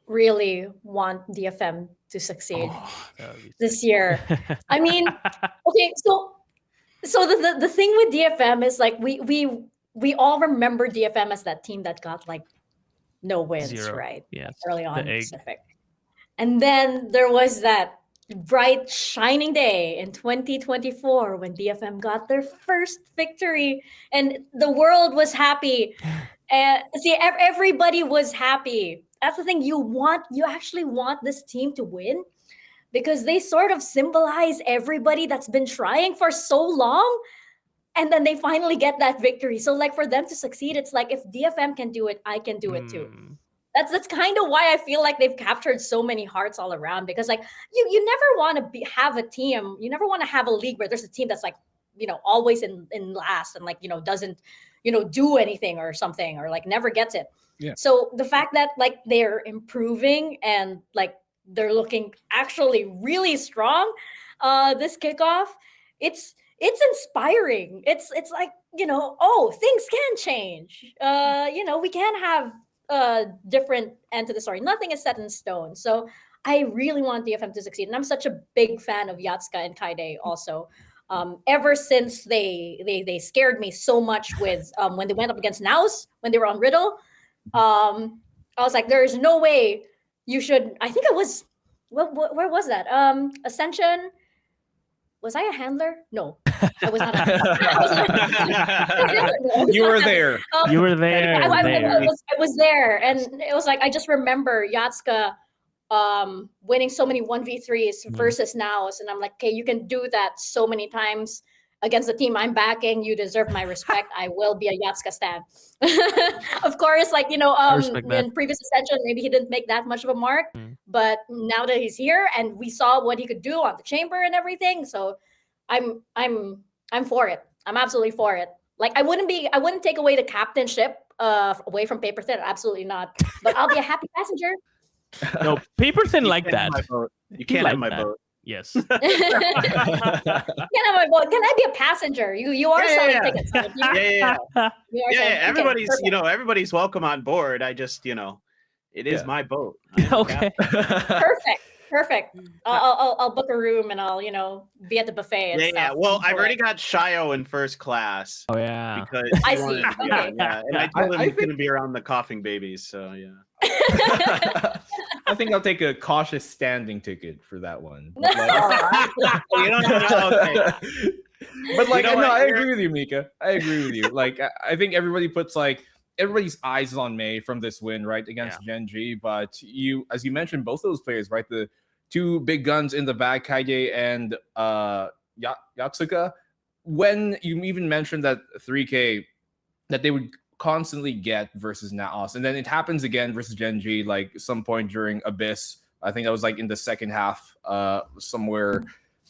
really want DFM to succeed this year. I mean, okay, so the thing with DFM is like we all remember DFM as that team that got like no wins, 0. right? Yes, early on in Pacific. And then there was that bright shining day in 2024 when DFM got their first victory and the world was happy. And see, everybody was happy. That's the thing. You actually want this team to win because they sort of symbolize everybody that's been trying for so long. And then they finally get that victory. So like for them to succeed, it's like if DFM can do it, I can do it too. That's kind of why I feel like they've captured so many hearts all around, because like you never want to have a team, you never want to have a league where there's a team that's like, always in last and like, doesn't, do anything or something, or like never gets it. Yeah. So the fact that like they're improving and like they're looking actually really strong this kickoff, it's inspiring. It's like, things can change. We can have different end to the story. Nothing is set in stone. So I really want DFM to succeed. And I'm such a big fan of Yatsuka and Kaide also. Ever since they scared me so much with when they went up against Naus, when they were on Riddle, I was like, there is no way you should. I think it was, where was that? Ascension. Was I a handler? No, I was not a handler. You were there. You were there. I was there. And it was like, I just remember Yatsuka winning so many 1v3s versus Naus. And I'm like, okay, you can do that so many times against the team I'm backing. You deserve my respect. I will be a Yatsuka stan. Of course, like, in previous Ascension, maybe he didn't make that much of a mark. But now that he's here and we saw what he could do on the chamber and everything, so I'm for it. I'm absolutely for it. Like I wouldn't take away the captainship away from Paper Thin. Absolutely not. But I'll be a happy passenger. No, Paper Thin like that. You can't have my boat. Yes. Can I have my boat? Can I be a passenger? You are selling tickets. Yeah. Everybody's everybody's welcome on board. I just it is my boat. Okay. Perfect. perfect. I'll book a room and I'll be at the buffet and stuff. Yeah. Well, I've already got Shio in first class. Oh yeah. Because I he see. wanted to be Okay. on, yeah, and I told him I he's think- gonna be around the coughing babies. So yeah. I think I'll take a cautious standing ticket for that one. You don't know. Okay. But like, You know no, what? I agree with you, Mika. I agree with you. Like, I think everybody puts everybody's eyes is on May from this win, right, against Gen.G. But as you mentioned, both of those players, right, the two big guns in the back, Kaide and Yatsuka. When you even mentioned that 3K that they would constantly get versus Naos, and then it happens again versus Gen.G, like some point during Abyss. I think that was like in the second half, somewhere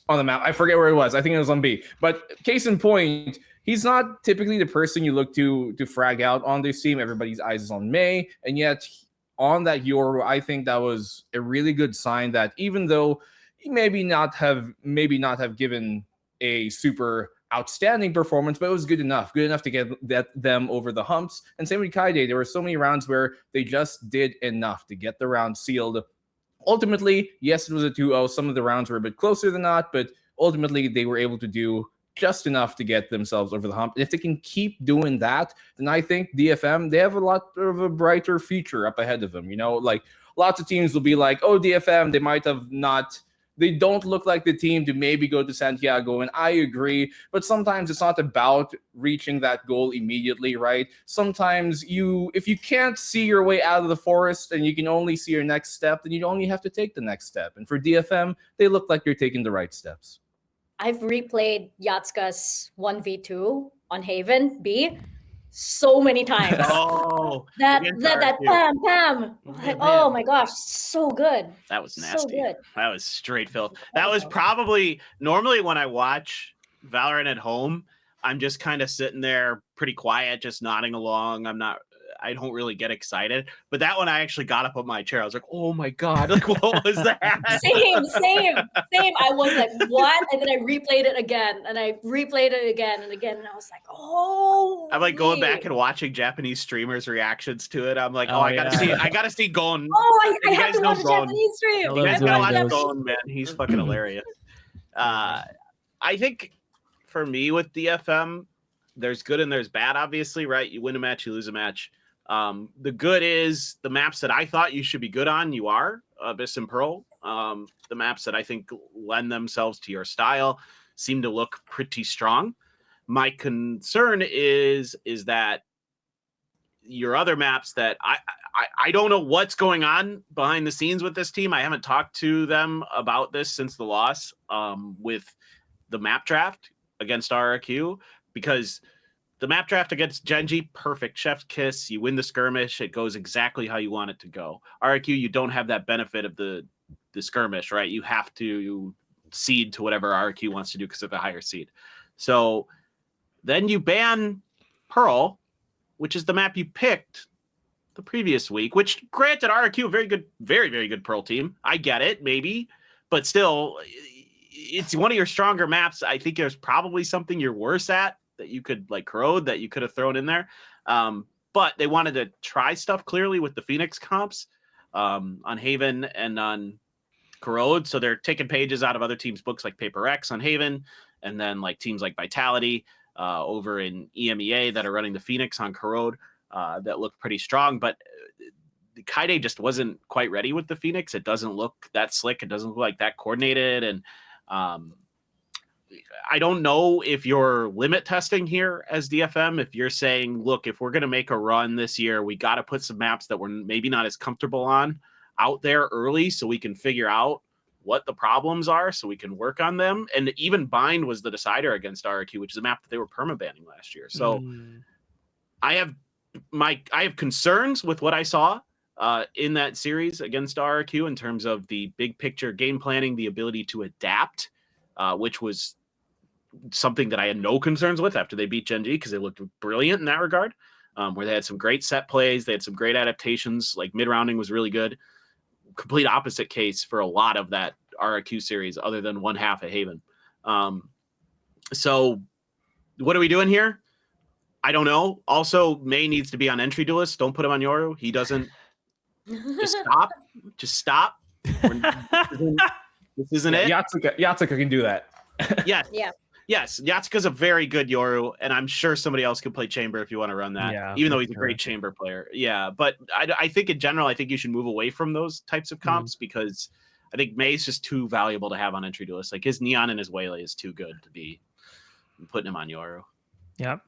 on the map. I forget where it was. I think it was on B. But case in point, he's not typically the person you look to frag out on this team. Everybody's eyes is on May, and yet on that Euro, I think that was a really good sign that even though he maybe not have given a super outstanding performance, but it was good enough to get them over the humps. And same with Kaide, there were so many rounds where they just did enough to get the round sealed. Ultimately, yes, it was a 2-0. Some of the rounds were a bit closer than that, but ultimately they were able to do just enough to get themselves over the hump. And if they can keep doing that, then I think DFM, they have a lot of a brighter future up ahead of them. Like lots of teams will be like, oh, DFM, they don't look like the team to maybe go to Santiago, and I agree. But sometimes it's not about reaching that goal immediately, right? Sometimes if you can't see your way out of the forest and you can only see your next step, then you only have to take the next step. And for DFM, they look like they're taking the right steps. I've replayed Yatsuka's 1v2 on Haven B so many times. Oh, that Pam. Yeah, oh my gosh, so good. that was So nasty. good. That was straight filth. That was probably normally when I watch Valorant at home, I'm just kind of sitting there pretty quiet, just nodding along. I don't really get excited. But that one I actually got up on my chair. I was like, oh my God, like what was that? Same. I was like, what? And then I replayed it again, and I replayed it again and again, and I was like, oh. I'm like going back and watching Japanese streamers' reactions to it. I'm like, I gotta see Gon. Oh, I You have guys to know watch a Gon. Japanese stream. I You love guys doing gotta watch those. Gon, man. He's fucking hilarious. I think for me with DFM, there's good and there's bad, obviously, right? You win a match, you lose a match. The good is the maps that I thought you should be good on, you are. Abyss and Pearl. The maps that I think lend themselves to your style seem to look pretty strong. My concern is that your other maps that I don't know what's going on behind the scenes with this team. I haven't talked to them about this since the loss with the map draft against RRQ, because the map draft against Gen.G, perfect. Chef's kiss. You win the skirmish. It goes exactly how you want it to go. RRQ, you don't have that benefit of the skirmish, right? You have to seed to whatever RRQ wants to do because of the higher seed. So then you ban Pearl, which is the map you picked the previous week, which granted RRQ, very good, very, very good Pearl team. I get it, maybe, but still, it's one of your stronger maps. I think there's probably something you're worse at that you could, like Crws, that you could have thrown in there. But they wanted to try stuff clearly with the Phoenix comps on Haven and on Crws. So they're taking pages out of other teams' books like Paper X on Haven, and then like teams like Vitality over in EMEA that are running the Phoenix on Crws that look pretty strong. But Kaide just wasn't quite ready with the Phoenix. It doesn't look that slick. It doesn't look like that coordinated. And I don't know if you're limit testing here as DFM, if you're saying, look, if we're going to make a run this year, we got to put some maps that we're maybe not as comfortable on out there early so we can figure out what the problems are so we can work on them. And even Bind was the decider against RRQ, which is a map that they were permabanning last year. So I have concerns with what I saw in that series against RRQ in terms of the big picture game planning, the ability to adapt, which was something that I had no concerns with after they beat Gen.G because they looked brilliant in that regard, where they had some great set plays. They had some great adaptations, like mid-rounding was really good. Complete opposite case for a lot of that RRQ series other than one half at Haven. So what are we doing here? I don't know. Also, May needs to be on entry duelist. Don't put him on Yoru. He doesn't. Just stop. This isn't it. Yatsuka can do that. Yes. Yeah. Yes, Yatsuka's a very good Yoru, and I'm sure somebody else could play Chamber if you want to run that. Yeah, even though for he's a sure. great Chamber player. Yeah, but I think in general, I think you should move away from those types of comps because I think May's just too valuable to have on entry duelists. Like his Neon and his Waylay is too good to be putting him on Yoru. Yep.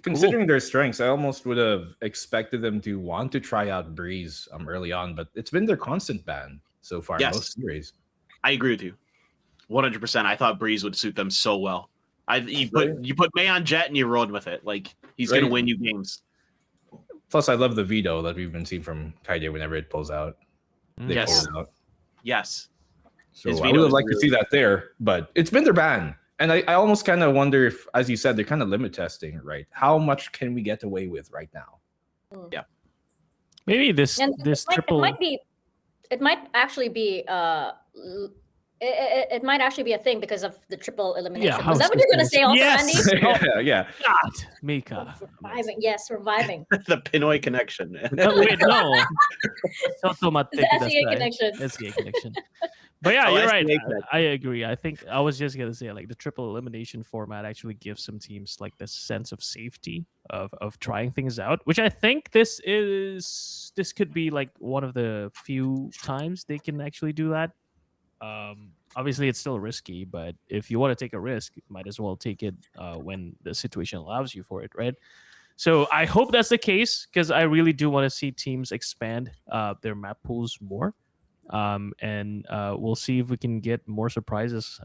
Considering their strengths, I almost would have expected them to want to try out Breeze early on, but it's been their constant ban so far in most series. I agree with you. 100%. I thought Breeze would suit them so well. You put May on Jet and you rode with it. Like he's gonna win you games. Plus, I love the veto that we've been seeing from Kaide whenever it pulls out. Yes. Pull it out. Yes. So I would have liked to see that there, but it's been their ban. And I almost kind of wonder if, as you said, they're kind of limit testing, right? How much can we get away with right now? Yeah. Maybe this triple. It might actually be it might actually be a thing because of the triple elimination. Yeah, was that what you're gonna say also, yes. Andy? Yeah. God, Mika. Surviving. Yes, surviving. The Pinoy connection. Wait, no. The SEA connection. SEA connection. But yeah, you're right. I agree. I think I was just gonna say like the triple elimination format actually gives some teams like this sense of safety of trying things out, which I think this could be like one of the few times they can actually do that. Obviously it's still risky, but if you want to take a risk, you might as well take it when the situation allows you for it, right? So I hope that's the case because I really do want to see teams expand their map pools more. And we'll see if we can get more surprises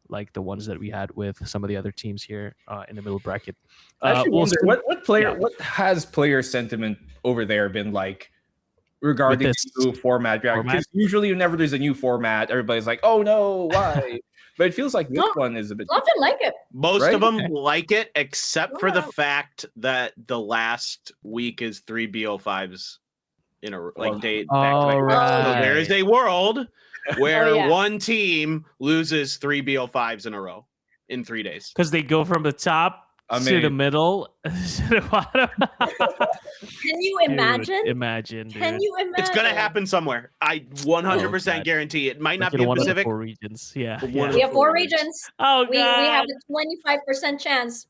like the ones that we had with some of the other teams here in the middle bracket. What has player sentiment over there been like regarding the new format? Because usually whenever there's a new format, everybody's like, oh no, why? But it feels like this one is a bit... Often like it. Most of them like it, except for the fact that the last week is 3 BO5s in a date. So there is a world where one team loses 3 BO5s in a row in 3 days. Because they go from the top to the middle to the bottom. Can you imagine? Dude. Can you imagine? It's gonna happen somewhere. I 100% guarantee it. Might not be in Pacific. 4 regions. Yeah. We have 4 regions. Oh god. We have a 25% chance.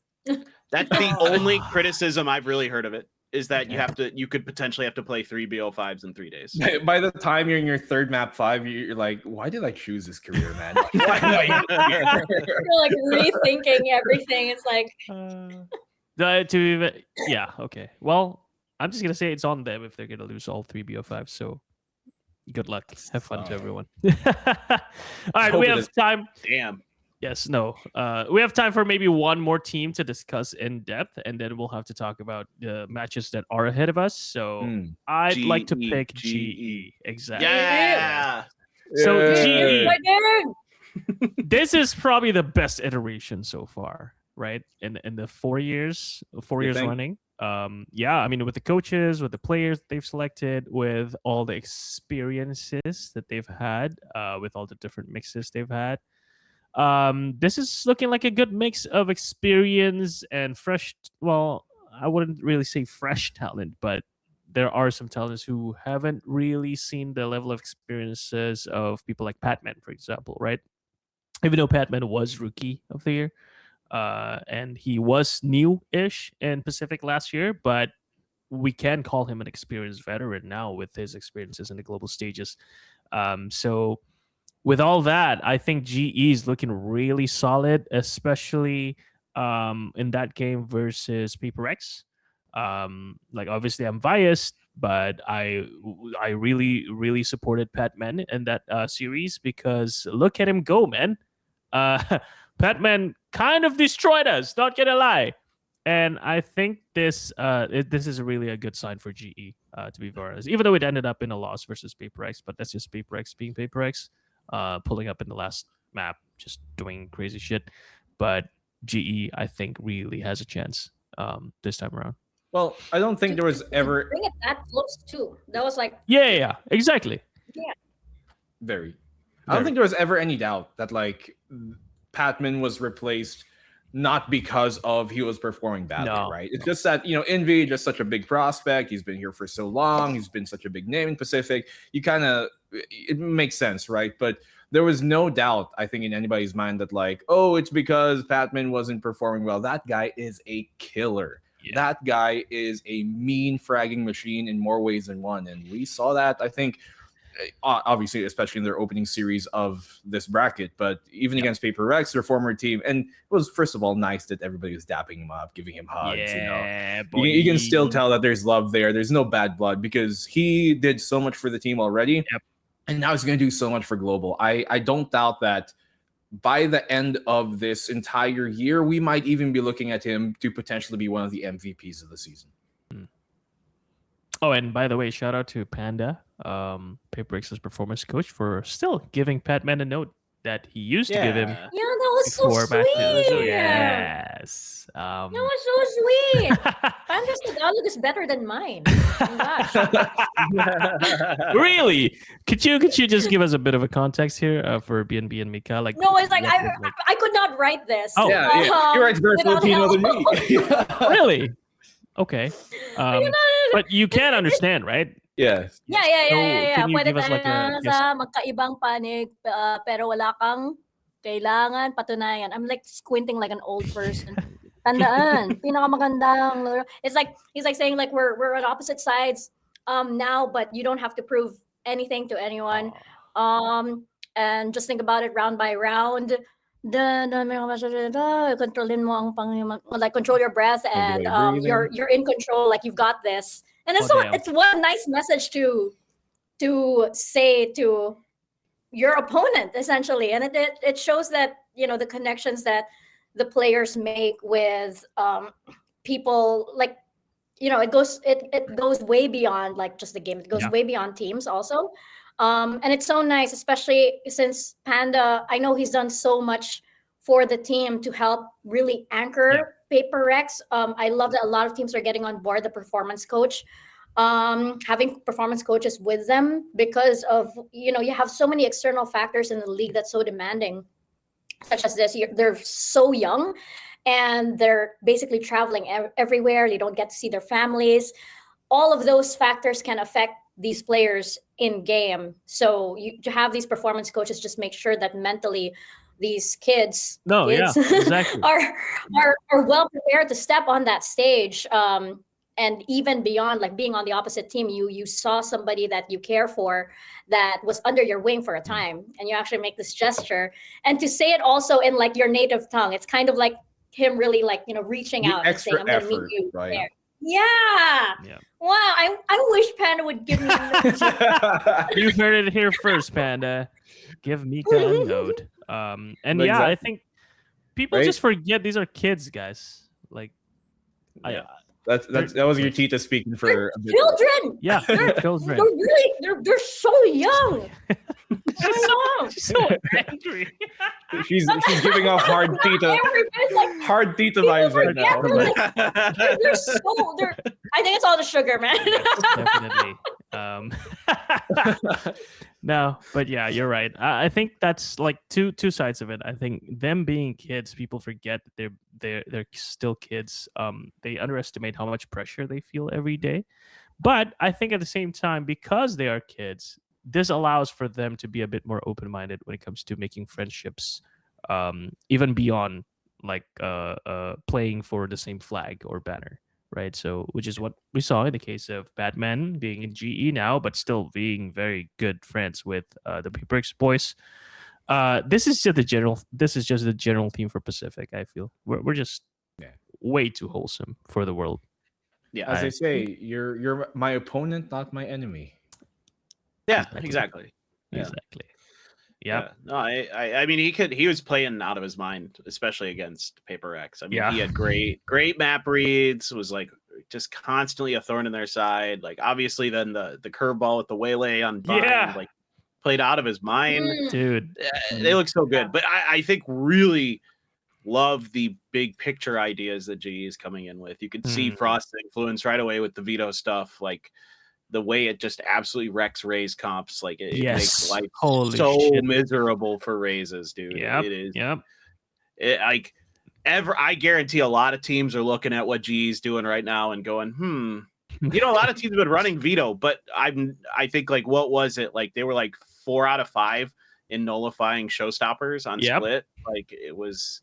That's the only criticism I've really heard of it. Is that you could potentially have to play 3 BO5s in 3 days. By the time you're in your third map 5, you're like, why did I choose this career, man? You're like rethinking everything. It's like okay. Well, I'm just gonna say it's on them if they're gonna lose all 3 BO5s. So good luck. Have fun to everyone. All right, we have time. Damn. Yes, no. We have time for maybe one more team to discuss in depth, and then we'll have to talk about the matches that are ahead of us. So I'd like to pick GE. Exactly. Yeah. So GE. This is probably the best iteration so far, right? In the 4 years running. I mean, with the coaches, with the players they've selected, with all the experiences that they've had, with all the different mixes they've had. This is looking like a good mix of experience and fresh. Well, I wouldn't really say fresh talent, but there are some talents who haven't really seen the level of experiences of people like Patman, for example, right? Even though Patman was Rookie of the Year, and he was new-ish in Pacific last year, but we can call him an experienced veteran now with his experiences in the global stages. So with all that, I think GE is looking really solid, especially in that game versus Paper X. Like obviously I'm biased, but I really supported Patman in that series because look at him go, man. Patman kind of destroyed us, not gonna lie. And I think this is really a good sign for GE, to be very honest. Even though it ended up in a loss versus Paper X, but that's just Paper X being Paper X. Pulling up in the last map, just doing crazy shit. But GE, I think, really has a chance this time around. Well, I don't think there was ever... Bring it that close, too. That was like... Yeah, exactly. Yeah. Very. I don't think there was ever any doubt that, like, Patman was replaced not because of he was performing badly, right? It's just that, Envy, just such a big prospect. He's been here for so long. He's been such a big name in Pacific. You kind of it makes sense, right? But there was no doubt, I think, in anybody's mind that like, oh, it's because Patman wasn't performing well. That guy is a killer. Yeah. That guy is a mean fragging machine in more ways than one. And we saw that, I think, obviously, especially in their opening series of this bracket, but even against Paper Rex, their former team. And it was, first of all, nice that everybody was dapping him up, giving him hugs. You can still tell that there's love there. There's no bad blood because he did so much for the team already. And now he's going to do so much for Global. I don't doubt that by the end of this entire year, we might even be looking at him to potentially be one of the MVPs of the season. Oh, and by the way, shout out to Panda, Paper X's performance coach, for still giving Patman a note that he used to give him. Yeah, that was so sweet. Yes. That was so sweet. Panda's Tagalog is better than mine. Oh my gosh. Really? Could you just give us a bit of a context here for BNB and Mika? Like, no, it's like I could not write this. Oh, you write better Filipino than me. Really? Okay. But you can understand, right? Yes. Yeah. Can you Pwede give us like a sa magkaibang panig, pero wala kang kailangan patunayan. I'm like squinting like an old person. Tandaan, pinakamagandang laro. It's like he's like saying like we're on opposite sides now, but you don't have to prove anything to anyone. And just think about it round by round. Controlin mo ang like control your breath and you're in control, like you've got this. And it's it's one nice message to say to your opponent, essentially. And it shows that, the connections that the players make with people, like, it goes way beyond like just the game. It goes way beyond teams also. And it's so nice, especially since Panda, I know he's done so much for the team to help really anchor Paper Rex. I love that a lot of teams are getting on board the performance coach, having performance coaches with them because of, you have so many external factors in the league that's so demanding, such as this. They're so young and they're basically traveling everywhere. They don't get to see their families. All of those factors can affect these players in game. So to have these performance coaches just make sure that mentally these kids exactly. are well prepared to step on that stage. And even beyond, like being on the opposite team, you saw somebody that you care for that was under your wing for a time, and you actually make this gesture. And to say it also in like your native tongue, it's kind of like him really like, reaching out and saying, I'm going to meet you there. Yeah. Wow. I wish Panda would give me a note. You heard it here first, Panda. Give Mika a note. And exactly. I think people just forget they're kids, guys. Like, that was your Tita speaking for a bit. Children. Yeah, children. They're so young. So angry. She's giving off hard Tita vibes right now. I think it's all the sugar, man. Definitely. No, but yeah, you're right. I think that's like two sides of it. I think them being kids, people forget that they're still kids. They underestimate how much pressure they feel every day. But I think at the same time, because they are kids, this allows for them to be a bit more open-minded when it comes to making friendships, even beyond like playing for the same flag or banner. Right, so which is what we saw in the case of Batman being in GE now, but still being very good friends with the Paper X boys. This is just the general theme for Pacific. I feel we're just way too wholesome for the world. Yeah, as they say, you're my opponent, not my enemy. Yeah, exactly. Exactly. Yeah. No, I mean he was playing out of his mind, especially against Paper X. I mean, he had great map reads, was like just constantly a thorn in their side. Like obviously then the curveball with the waylay on Vine, like played out of his mind. Dude. They look so good. But I think really love the big picture ideas that GE is coming in with. You could see Frost's influence right away with the veto stuff, like the way it just absolutely wrecks Raze comps. Like it makes life miserable for Razes, dude. It is. I guarantee a lot of teams are looking at what GE's doing right now and going, You know, a lot of teams have been running veto, but I think like what was it? Like they were like 4 out of 5 in nullifying showstoppers on split. Like it was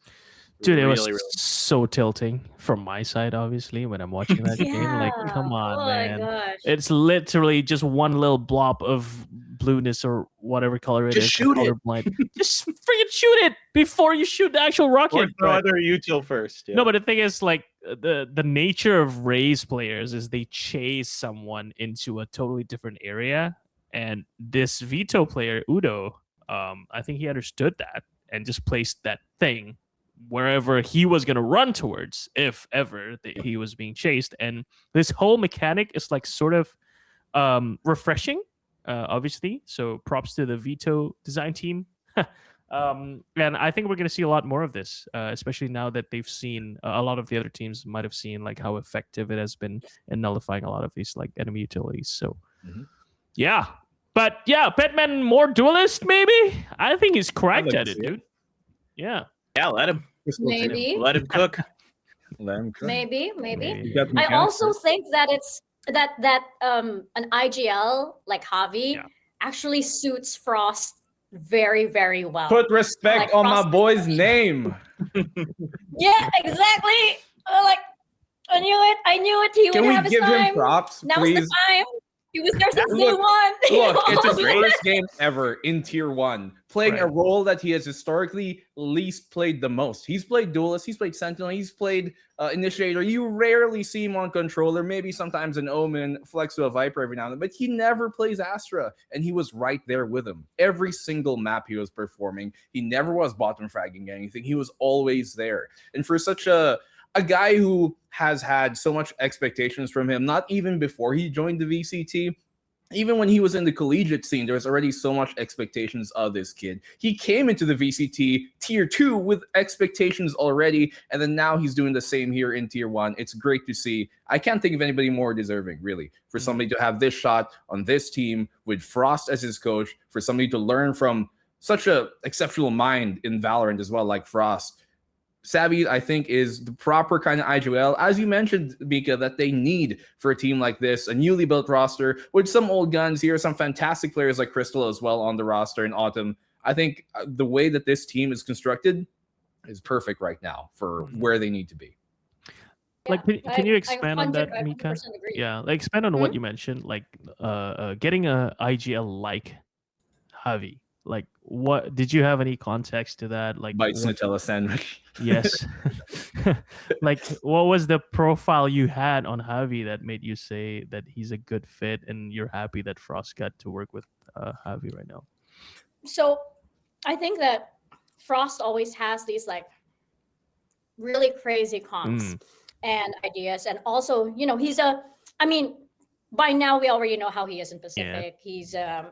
Dude, really, it was really so tilting from my side, obviously, when I'm watching that game. Like, come on, man. My gosh. It's literally just one little blob of blueness or whatever color it is. Just shoot it. Just freaking shoot it before you shoot the actual rocket. Or throw other util first. Yeah. No, but the thing is, like, the nature of Raze players is they chase someone into a totally different area. And this veto player, Udo, I think he understood that and just placed that thing wherever he was going to run towards, if ever he was being chased. And this whole mechanic is like sort of refreshing, obviously. So props to the veto design team. And I think we're going to see a lot more of this, especially now that they've seen a lot of the other teams might have seen like how effective it has been in nullifying a lot of these like enemy utilities. So yeah. But yeah, Petman more duelist, maybe? I think he's correct at it, dude. Yeah. Yeah, let him. Maybe. Let him cook. Let him cook. Maybe. I also think that it's that an IGL like Javi actually suits Frost very, very well. Put respect Like on my Frost- boy's name. Yeah, exactly. Like I knew it. He Can would we have his give time. him props, Now's please? the time. He was there since day Look, one. Look, it's his first game ever in Tier 1, playing a role that he has historically least played the most. He's played Duelist, he's played Sentinel, he's played Initiator. You rarely see him on Controller, maybe sometimes an Omen, flex to a Viper every now and then, but he never plays Astra, and he was right there with him. Every single map he was performing, he never was bottom fragging anything. He was always there. And for such a guy who has had so much expectations from him, not even before he joined the VCT, even when he was in the collegiate scene, there was already so much expectations of this kid. He came into the VCT Tier 2 with expectations already, and then now he's doing the same here in Tier 1. It's great to see. I can't think of anybody more deserving, really, for somebody to have this shot on this team with Frost as his coach, for somebody to learn from such a exceptional mind in Valorant as well, like Frost. Savvy, I think, is the proper kind of IGL, as you mentioned, Mika, that they need for a team like this, a newly built roster with some old guns here, some fantastic players like Crystal as well on the roster in Autumn. I think the way that this team is constructed is perfect right now for where they need to be. Like, can you expand on that, Mika? Agree. Yeah, like expand on what you mentioned, like getting a IGL like Javi. Like, what did you have any context to that? Like, Bites Nutella sandwich. Yes. Like, what was the profile you had on Javi that made you say that he's a good fit, and you're happy that Frost got to work with Javi right now? So, I think that Frost always has these like really crazy comps and ideas, and also, you know, I mean, by now we already know how he is in Pacific. Yeah.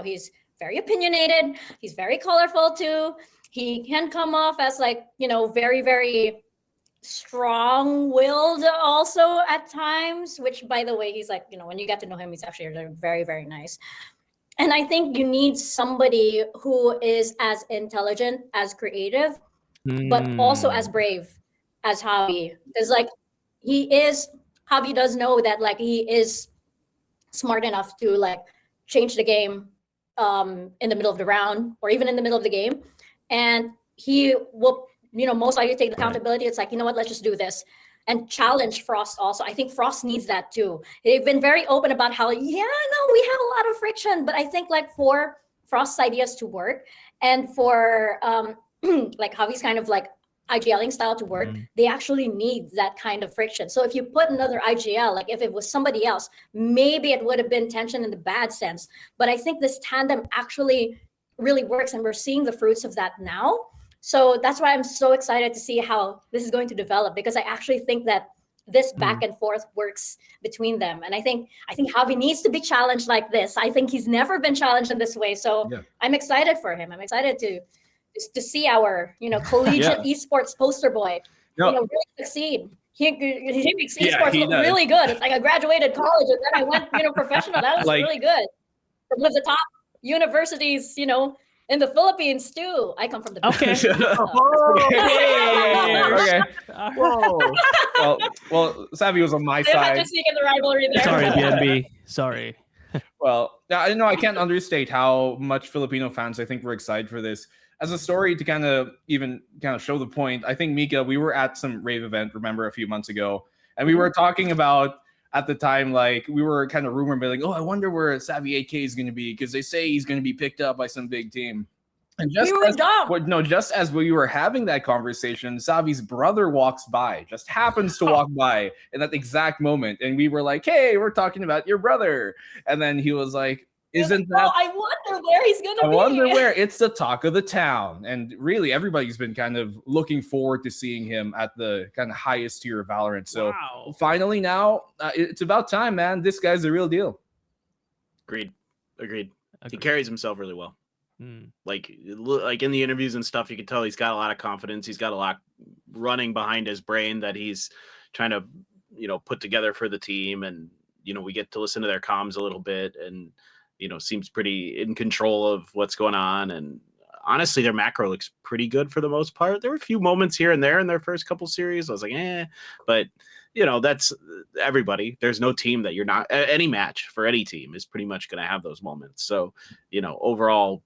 He's very opinionated. He's very colorful too. He can come off as like, very, very strong-willed also at times, which, by the way, he's like, when you get to know him, he's actually very, very nice. And I think you need somebody who is as intelligent, as creative, but also as brave as Javi. Because like Javi does know that like he is smart enough to like change the game in the middle of the round or even in the middle of the game. And he will, most likely take the accountability. It's like, you know what, let's just do this. And challenge Frost also. I think Frost needs that too. They've been very open about how, we have a lot of friction. But I think like for Frost's ideas to work and for like Javi's kind of like IGLing style to work, they actually need that kind of friction. So if you put another IGL, like if it was somebody else, maybe it would have been tension in the bad sense. But I think this tandem actually really works, and we're seeing the fruits of that now. So that's why I'm so excited to see how this is going to develop, because I actually think that this back and forth works between them. And I think Javi needs to be challenged like this. I think he's never been challenged in this way. So I'm excited for him. I'm excited to see our, collegiate esports poster boy, really succeed. He makes esports look really good. It's like I graduated college and then I went, professional. That was like, really good. From one of the top universities, in the Philippines too. I come from the Okay. Okay. Well, Savvy was on my I had side. to sneak in the rivalry there. Sorry, BNB. Sorry. Well, I know I can't understate how much Filipino fans I think were excited for this. As a story to kind of show the point, I think Mika, we were at some rave event, remember, a few months ago, and we were talking about at the time, like we were kind of rumor milling, oh, I wonder where Savvy AK is going to be because they say he's going to be picked up by some big team. And just just as we were having that conversation, Savvy's brother walks by, just happens to walk by in that exact moment. And we were like, hey, we're talking about your brother. And then he was like, isn't that? Oh, I wonder where he's going to be. I wonder where. It's the talk of the town. And really, everybody's been kind of looking forward to seeing him at the kind of highest tier of Valorant. So finally now, it's about time, man. This guy's the real deal. Agreed. He carries himself really well. Like in the interviews and stuff, you can tell he's got a lot of confidence. He's got a lot running behind his brain that he's trying to, put together for the team. And, we get to listen to their comms a little bit and, seems pretty in control of what's going on. And honestly, their macro looks pretty good for the most part. There were a few moments here and there in their first couple series. I was like, but that's everybody. There's no team that you're not, any match for any team is pretty much going to have those moments. So, overall,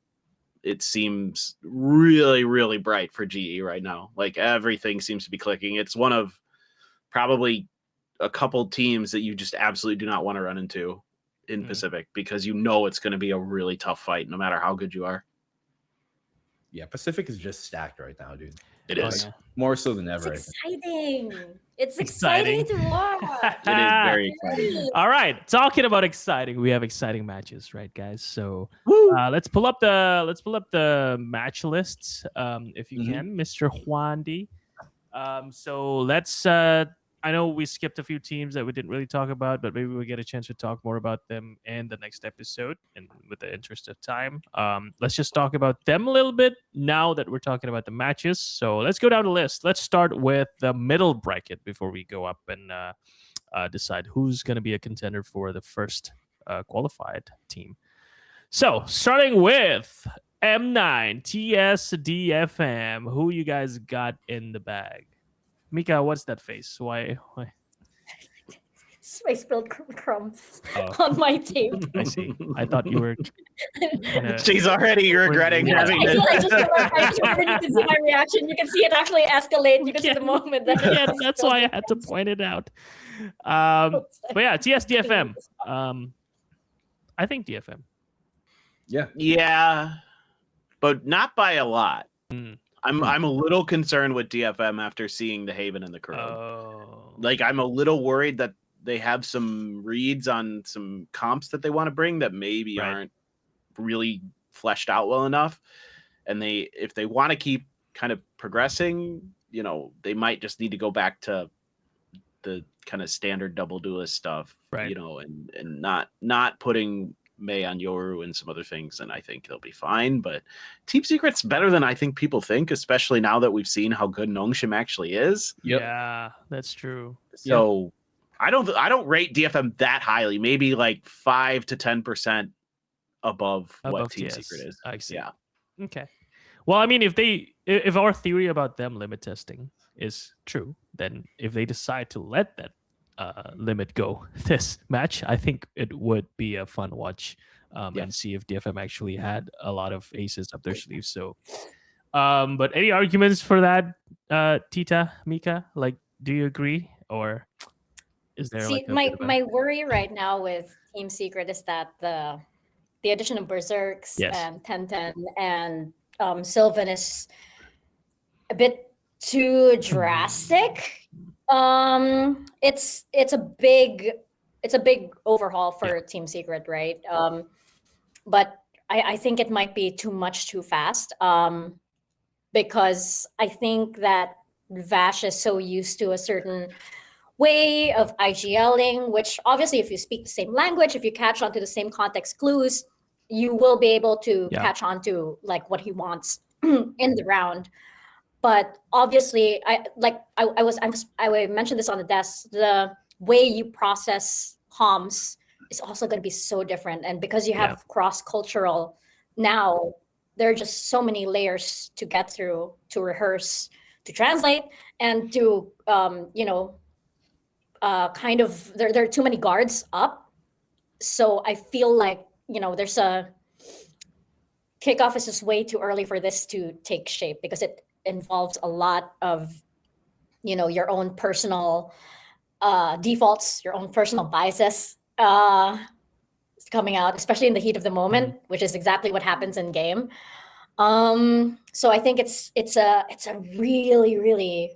it seems really, really bright for GE right now. Like everything seems to be clicking. It's one of probably a couple teams that you just absolutely do not want to run into in Pacific because it's going to be a really tough fight no matter how good you are. Yeah, Pacific is just stacked right now, dude. It is. More so than ever. It's exciting. It's exciting to watch. It is very exciting. All right, talking about exciting, we have exciting matches, right, guys? So let's pull up the match lists, if you can, Mr. Juan D. So let's. I know we skipped a few teams that we didn't really talk about, but maybe we'll get a chance to talk more about them in the next episode. And with the interest of time, let's just talk about them a little bit now that we're talking about the matches. So let's go down the list. Let's start with the middle bracket before we go up and decide who's going to be a contender for the first qualified team. So starting with M9 TSDFM, who you guys got in the bag? Mika, what's that face? Why? I spilled crumbs on my tape. I see. I thought you were. She's already regretting having it. I just you can see my reaction. You can see it actually escalate. You can see the moment. That's why I had to point it out. But yeah, TSDFM. I think DFM. Yeah, but not by a lot. I'm a little concerned with DFM after seeing the Haven and the Crow. Like I'm a little worried that they have some reads on some comps that they want to bring that maybe aren't really fleshed out well enough. And if they want to keep kind of progressing, they might just need to go back to the kind of standard double duelist stuff, and not putting May on Yoru and some other things, and I think they'll be fine. But Team Secret's better than I think people think, especially now that we've seen how good Nongshim actually is. Yeah, that's true. So I don't rate DFM that highly. Maybe like 5 to 10% above what Team Secret is. I see. Yeah. Okay. Well, I mean, if our theory about them limit testing is true, then if they decide to let that limit go this match, I think it would be a fun watch and see if DFM actually had a lot of aces up their sleeves. So but any arguments for that, Tita, Mika? Like, do you agree, or is there my worry right now with Team Secret is that the addition of Berserks and 1010 and Sylvan is a bit too drastic. It's a big overhaul for Team Secret, right? But I think it might be too much too fast. Because I think that Vash is so used to a certain way of IGLing, which obviously if you speak the same language, if you catch on to the same context clues, you will be able to catch on to like what he wants in the round. But obviously, I mentioned this on the desk. The way you process comms is also going to be so different, and because you have cross-cultural now, there are just so many layers to get through, to rehearse, to translate, and to kind of there are too many guards up. So I feel like there's a kickoff is just way too early for this to take shape because it involves a lot of your own personal defaults, your own personal biases coming out, especially in the heat of the moment, which is exactly what happens in game. So I think it's a really, really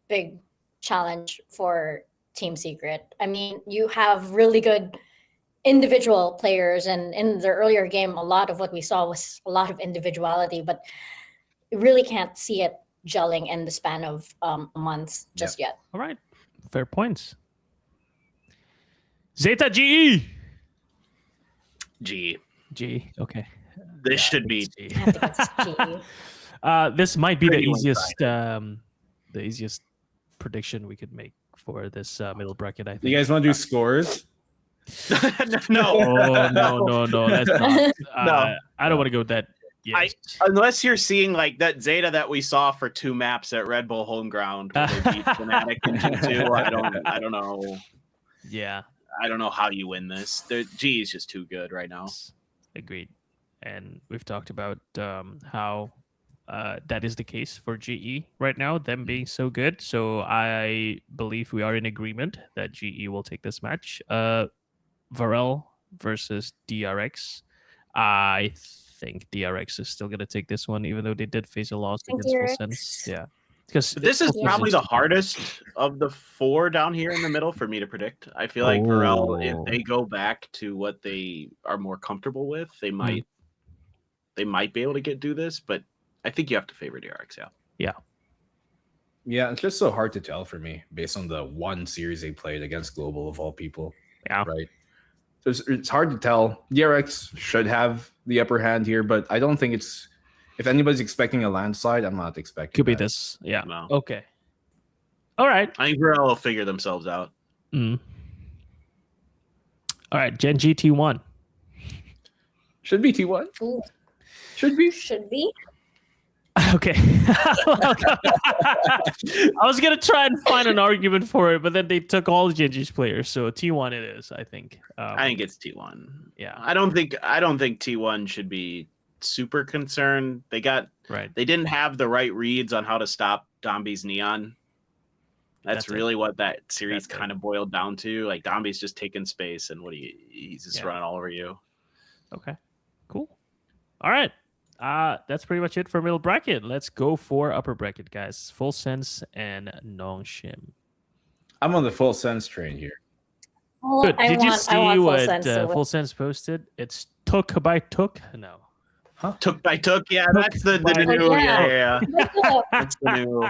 big challenge for Team Secret. I mean, you have really good individual players, and in the earlier game, a lot of what we saw was a lot of individuality, but you really can't see it gelling in the span of a month just yet. All right, fair points. ZETA GE. G. Okay. This should be G. I think it's G. This might be the Pretty easiest prediction we could make for this middle bracket. I think. You guys want to do scores? No. Oh, no. That's not. No. I don't want to go with that. Yes. Unless you're seeing like that ZETA that we saw for 2 maps at Red Bull home ground where they beat Fnatic in G2. I don't know. Yeah. I don't know how you win this. G is just too good right now. Agreed. And we've talked about how that is the case for GE right now, them being so good. So I believe we are in agreement that GE will take this match. Varel versus DRX. I think DRX is still going to take this one, even though they did face a loss against Full Sense. Yeah. Because this is probably the hardest of the 4 down here in the middle for me to predict. I feel like Varel, if they go back to what they are more comfortable with, they might be able to do this, but I think you have to favor DRX, Yeah, it's just so hard to tell for me based on the one series they played against Global of all people. Yeah. Right. So it's hard to tell. DRX should have the upper hand here, but I don't think it's. If anybody's expecting a landslide, I'm not expecting. Could be this. Yeah. No. Okay. All right. I think Varel will figure themselves out. All right. Gen.G T1. Should be T1. Ooh. Should be. Should be. Okay. I was going to try and find an argument for it, but then they took all the Gen.G's players. So T1 it is, I think. I think it's T1. Yeah. I don't think T1 should be super concerned. They didn't have the right reads on how to stop Dombi's Neon. That's really what that series kind of boiled down to. Like Dombi's just taking space and he's just running all over you. Okay. Cool. All right. That's pretty much it for middle bracket. Let's go for upper bracket, guys. Full Sense and Nongshim. I'm on the Full Sense train here. Oh, Good. Did you see what Full Full Sense posted? It's took by took. No. Huh? Took by took. Yeah, that's the new. Yeah. That's the new.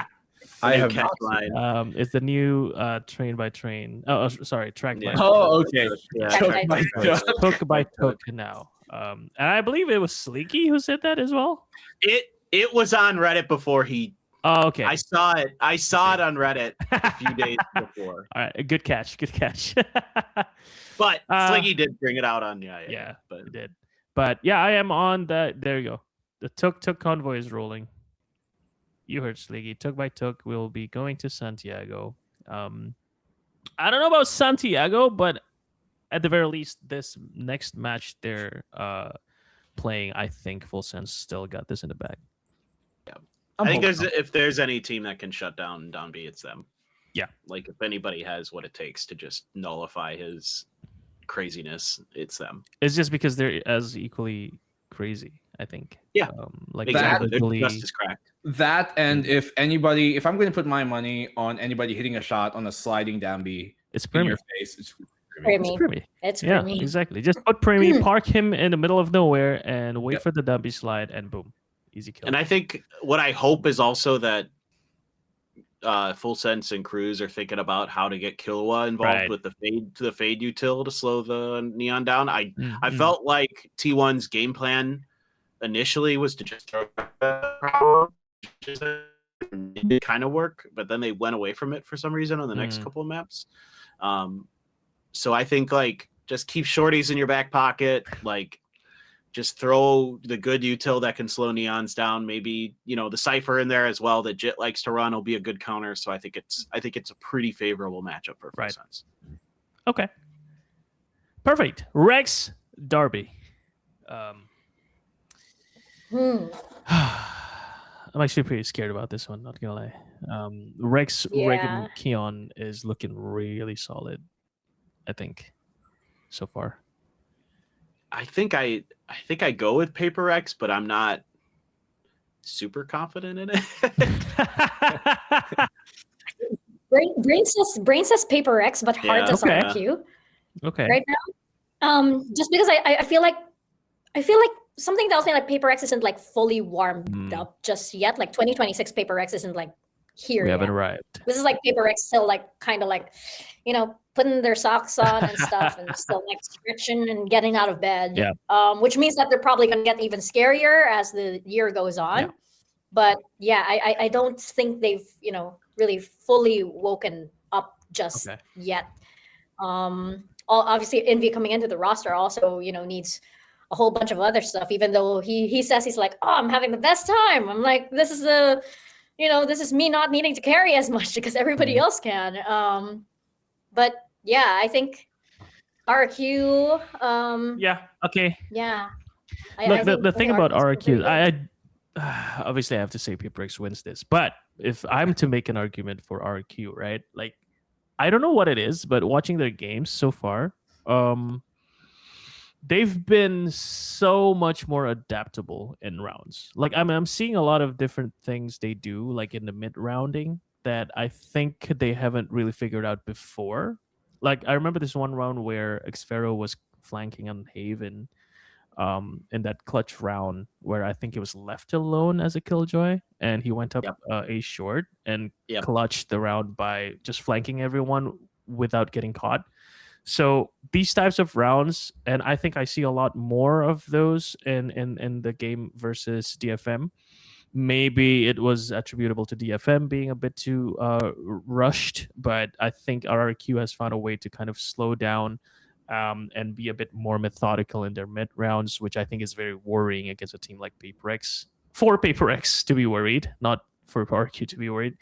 I have catch line. It's the new train by train. Oh, sorry, track by. Oh, okay. Yeah, Track by It's took by took now. And I believe it was Sleeky who said that as well. It was on Reddit before he. Oh, okay. I saw it on Reddit a few days before. All right, good catch. But Sliggy did bring it out on but it did. But yeah, I am on that. There you go. The Tuk convoy is rolling. You heard Sliggy. Tuk by Tuk will be going to Santiago. I don't know about Santiago, but at the very least, this next match they're playing, I think Full Sense still got this in the bag. Yeah, I think if there's any team that can shut down Don B, it's them. Yeah, like if anybody has what it takes to just nullify his craziness, it's them. It's just because they're as equally crazy, I think. Yeah, like exactly. They're just as cracked. That and if I'm going to put my money on anybody hitting a shot on a sliding down B, it's in your Primmie. face. It's Primmie. It's yeah, Primmie. Exactly. Just put Primmie, park him in the middle of nowhere, and wait for the Dumby slide, and boom, easy kill. And I think what I hope is also that Full Sense and Crws are thinking about how to get Killua involved with the fade util to slow the Neon down. I felt like T1's game plan initially was to just throw it kind of work, but then they went away from it for some reason on the next couple of maps. So I think like just keep shorties in your back pocket, like just throw the good util that can slow Neons down. Maybe, you know, the Cypher in there as well that Jit likes to run will be a good counter. So I think it's a pretty favorable matchup for Right. Sense. Okay. Perfect. Rex Darby. I'm actually pretty scared about this one, not gonna lie. Rex Regan Keon is looking really solid, I think, so far. I think I go with Paper X, but I'm not super confident in it. Brain says Paper X, but heart says RQ. Okay. Right now, just because I feel like something tells me like Paper X isn't like fully warmed up just yet. Like 2026 Paper X isn't like here. We haven't arrived. This is like Paper X still like kind of like, you know, putting their socks on and stuff and still like stretching and getting out of bed. Yeah. Which means that they're probably gonna get even scarier as the year goes on. Yeah. But yeah, I don't think they've, you know, really fully woken up just yet. Obviously Envy coming into the roster also, you know, needs a whole bunch of other stuff, even though he says he's like, oh, I'm having the best time. I'm like, this is this is me not needing to carry as much because everybody else can. But yeah, I think RQ. Yeah. Okay. Yeah. Look, the thing about RQ, I obviously I have to say Paper X wins this, but if I'm to make an argument for RQ, right? Like, I don't know what it is, but watching their games so far, they've been so much more adaptable in rounds. Like, I'm seeing a lot of different things they do, like in the mid rounding, that I think they haven't really figured out before. Like, I remember this one round where Xfero was flanking on Haven, in that clutch round where I think he was left alone as a Killjoy, and he went up a short and clutched the round by just flanking everyone without getting caught. So these types of rounds, and I think I see a lot more of those in the game versus DFM. Maybe it was attributable to DFM being a bit too rushed, but I think RRQ has found a way to kind of slow down and be a bit more methodical in their mid rounds, which I think is very worrying against a team like Paper X. For Paper X to be worried, not for RQ to be worried.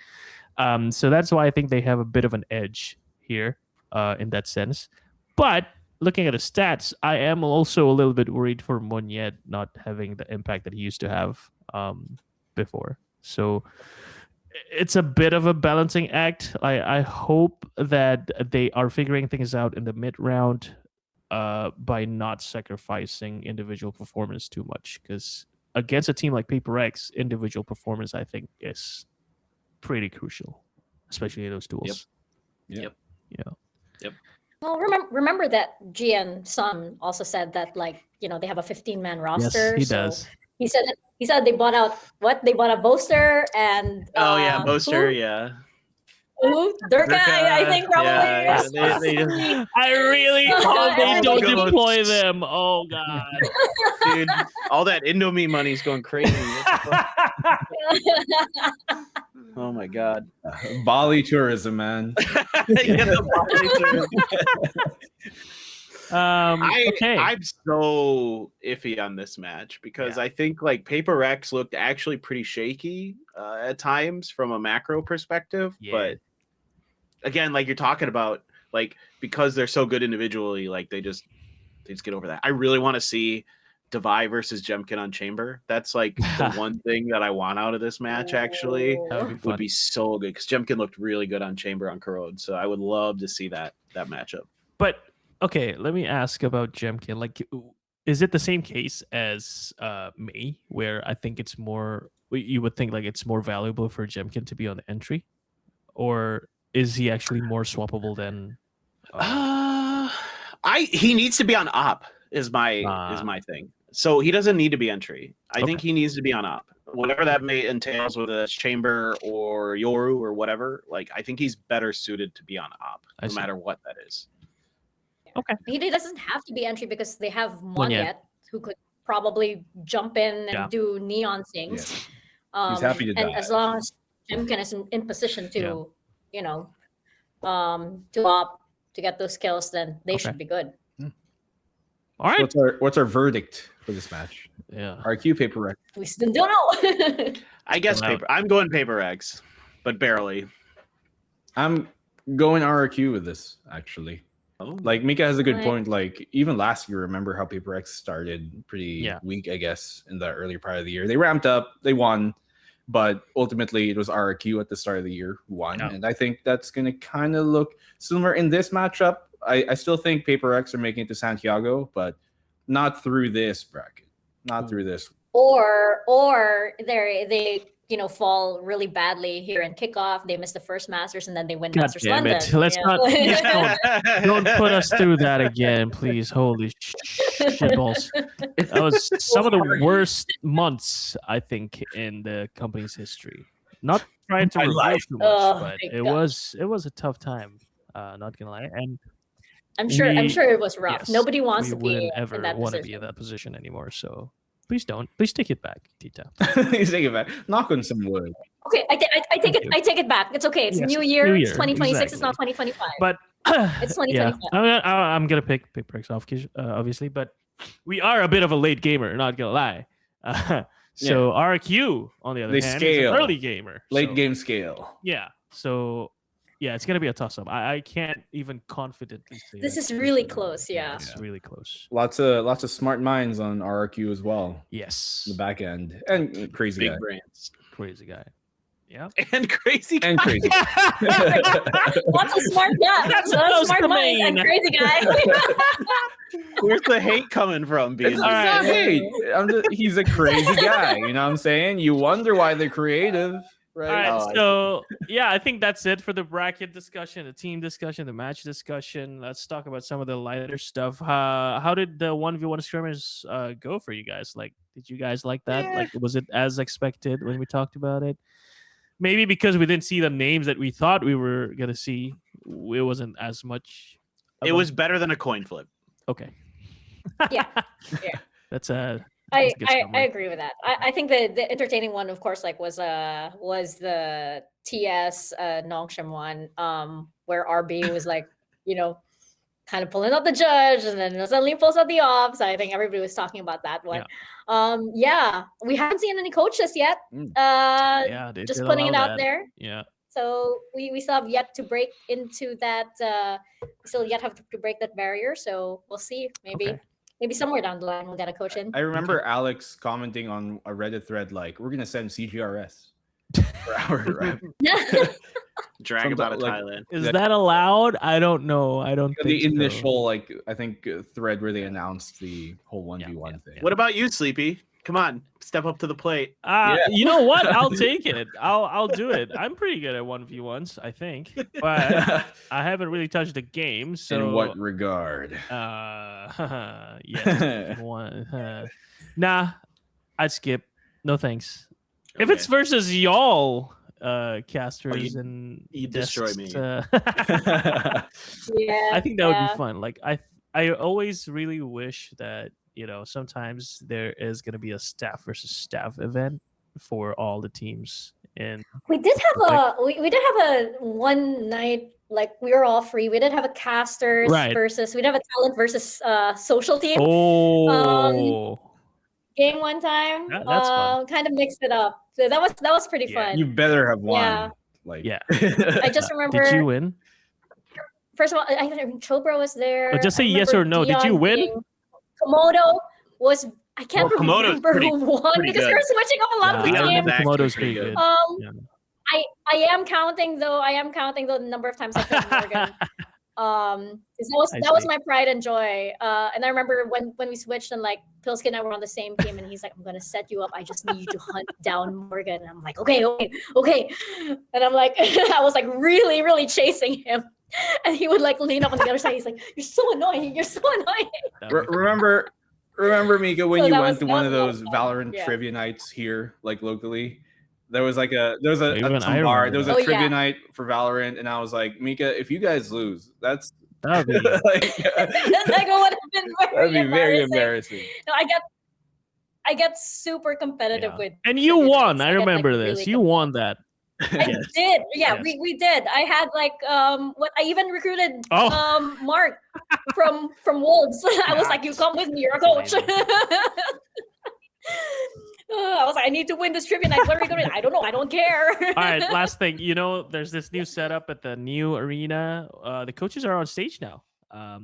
So that's why I think they have a bit of an edge here in that sense. But looking at the stats, I am also a little bit worried for Monyet not having the impact that he used to have before. So it's a bit of a balancing act. I hope that they are figuring things out in the mid round by not sacrificing individual performance too much, because against a team like Paper X, individual performance I think is pretty crucial, especially in those duels. Yep. Well, remember that GN Sun also said that, like, you know, they have a 15-man roster. Yes, he does. He said they bought out they bought a Boaster and Boaster, Durka, I think probably. Yeah, I really hope they don't deploy them. Oh god, dude, all that Indomie money's going crazy. Oh my god, Bali tourism, man. I'm so iffy on this match because I think like Paper X looked actually pretty shaky at times from a macro perspective, but again, like you're talking about, like, because they're so good individually, like they just get over that. I really want to see Devi versus Jemkin on Chamber. That's like the one thing that I want out of this match. Actually, would be so good because Jemkin looked really good on Chamber on Corrode. So I would love to see that matchup. But okay, let me ask about Jemkin. Like, is it the same case as May, where I think it's more? You would think like it's more valuable for Jemkin to be on the entry, or is he actually more swappable than? He needs to be on op. Is my thing. So he doesn't need to be entry. I think he needs to be on op. Whatever that may entails, whether it's Chamber or Yoru or whatever, like I think he's better suited to be on op, no matter what that is. Okay. He doesn't have to be entry because they have Monyet who could probably jump in and do neon things. Yeah. He's happy to die. And as long as Jemkin is in position to, you know, to op, to get those kills, then they should be good. Okay. Well, remember that GN Sun also said that, like, you know, they have a 15-man roster. Yeah. So he said he said they bought out they bought a Boaster and All right. What's our verdict for this match? Yeah. RQ Paper Rex. We still don't know. I guess I'm going Paper X, but barely. I'm going RQ with this, actually. Oh. Like, Mika has a good point. Like, even last year, remember how Paper X started pretty weak, I guess, in the early part of the year. They ramped up, they won, but ultimately it was RQ at the start of the year who won. Yeah. And I think that's going to kind of look similar in this matchup. I still think Paper X are making it to Santiago, but not through this bracket. Not through this. Or they fall really badly here in kickoff. They miss the first Masters and then they win Masters London. Let's not don't put us through that again, please. Holy shitballs. That was some of the worst months, I think, in the company's history. Not trying to reveal too much, but it was a tough time. Not gonna lie. And I'm sure it was rough. Yes, nobody wants to be ever in that want position. To be in that position anymore. So please don't. Please take it back, Tita. Please take it back. Knock on some wood. Okay, I take it. I take it back. It's okay. It's New Year. It's 2026. Exactly. It's not 2025. But it's 2025. Yeah. I'm gonna pick Paper X off, obviously. But we are a bit of a late gamer. Not gonna lie. So RQ on the other hand is an early gamer. Late game scale. Yeah. So. Yeah, it's gonna be a toss-up. I can't even confidently say this is really close. Yeah, it's really close. Lots of smart minds on RRQ as well. Yes, the back end and crazy big guy. brands, crazy guy. Yeah, and crazy guy. And crazy. Lots of smart guys. That's smart minds and crazy guy. Where's the hate coming from? It's not hate. He's a crazy guy. You know what I'm saying? You wonder why they're creative. Right. All right, so I think that's it for the bracket discussion, the team discussion, the match discussion. Let's talk about some of the lighter stuff. How did the 1v1 skirmish go for you guys? Like, did you guys like that? Like, was it as expected when we talked about it? Maybe because we didn't see the names that we thought we were gonna see, it wasn't as much. It was better than a coin flip. Okay. Yeah. That's a. I agree with that. I think the entertaining one, of course, like was the TS Nongshim one, where RB was like, kind of pulling out the judge and then suddenly pulls out the off. So I think everybody was talking about that one. Yeah. We haven't seen any coaches yet. Just putting it out there. Yeah. So we still have yet to break into that. We still yet have to break that barrier. So we'll see. Maybe somewhere down the line we'll get a coach in. I remember Alex commenting on a Reddit thread like, "We're gonna send CGRS for our rep." Drag him out of Thailand. Is that allowed? I don't know. I don't think the initial thread where they announced the whole 1v1 thing. What about you, Sleepy? Come on, step up to the plate. You know what? I'll take it. I'll do it. I'm pretty good at 1v1s, I think, but I haven't really touched the game. So in what regard? Yes. Nah, I'd skip. No thanks. Okay. If it's versus y'all casters and you destroy me. I think that would be fun. Like I always really wish that sometimes there is going to be a staff versus staff event for all the teams. And we did have we did have a one night, like we were all free. We did have a casters versus, we did have a talent versus social team. Game one time. That's fun. Kind of mixed it up. So that was pretty fun. You better have won. I just remember. Did you win? First of all, I think Chobra was there. Just say yes or no. Did you win? Komodo was, I can't remember who won because good. you're switching up a lot of the games. Komodo's pretty good. I am counting though the number of times I played Morgan. That was my pride and joy. And I remember when we switched and like Pilsky and I were on the same team and he's like, "I'm gonna set you up. I just need you to hunt down Morgan." And I'm like, okay. And I'm like, I was like really, really chasing him. And he would like lean up on the other side. He's like, "You're so annoying. You're so annoying." Remember, Mika, when you went to one of those Valorant trivia nights here, like locally? There was a trivia night for Valorant, and I was like, "Mika, if you guys lose, that'd be that'd be very embarrassing." No, I get super competitive with. And you won. I remember this. You won that. I did. Yeah, we did. I had like what I even recruited Mark from Wolves. I was like, you come with me, you're a coach. I was like, I need to win this trivia night. What are we going to do? I don't know. I don't care. All right, last thing. You know, there's this new setup at the new arena. The coaches are on stage now.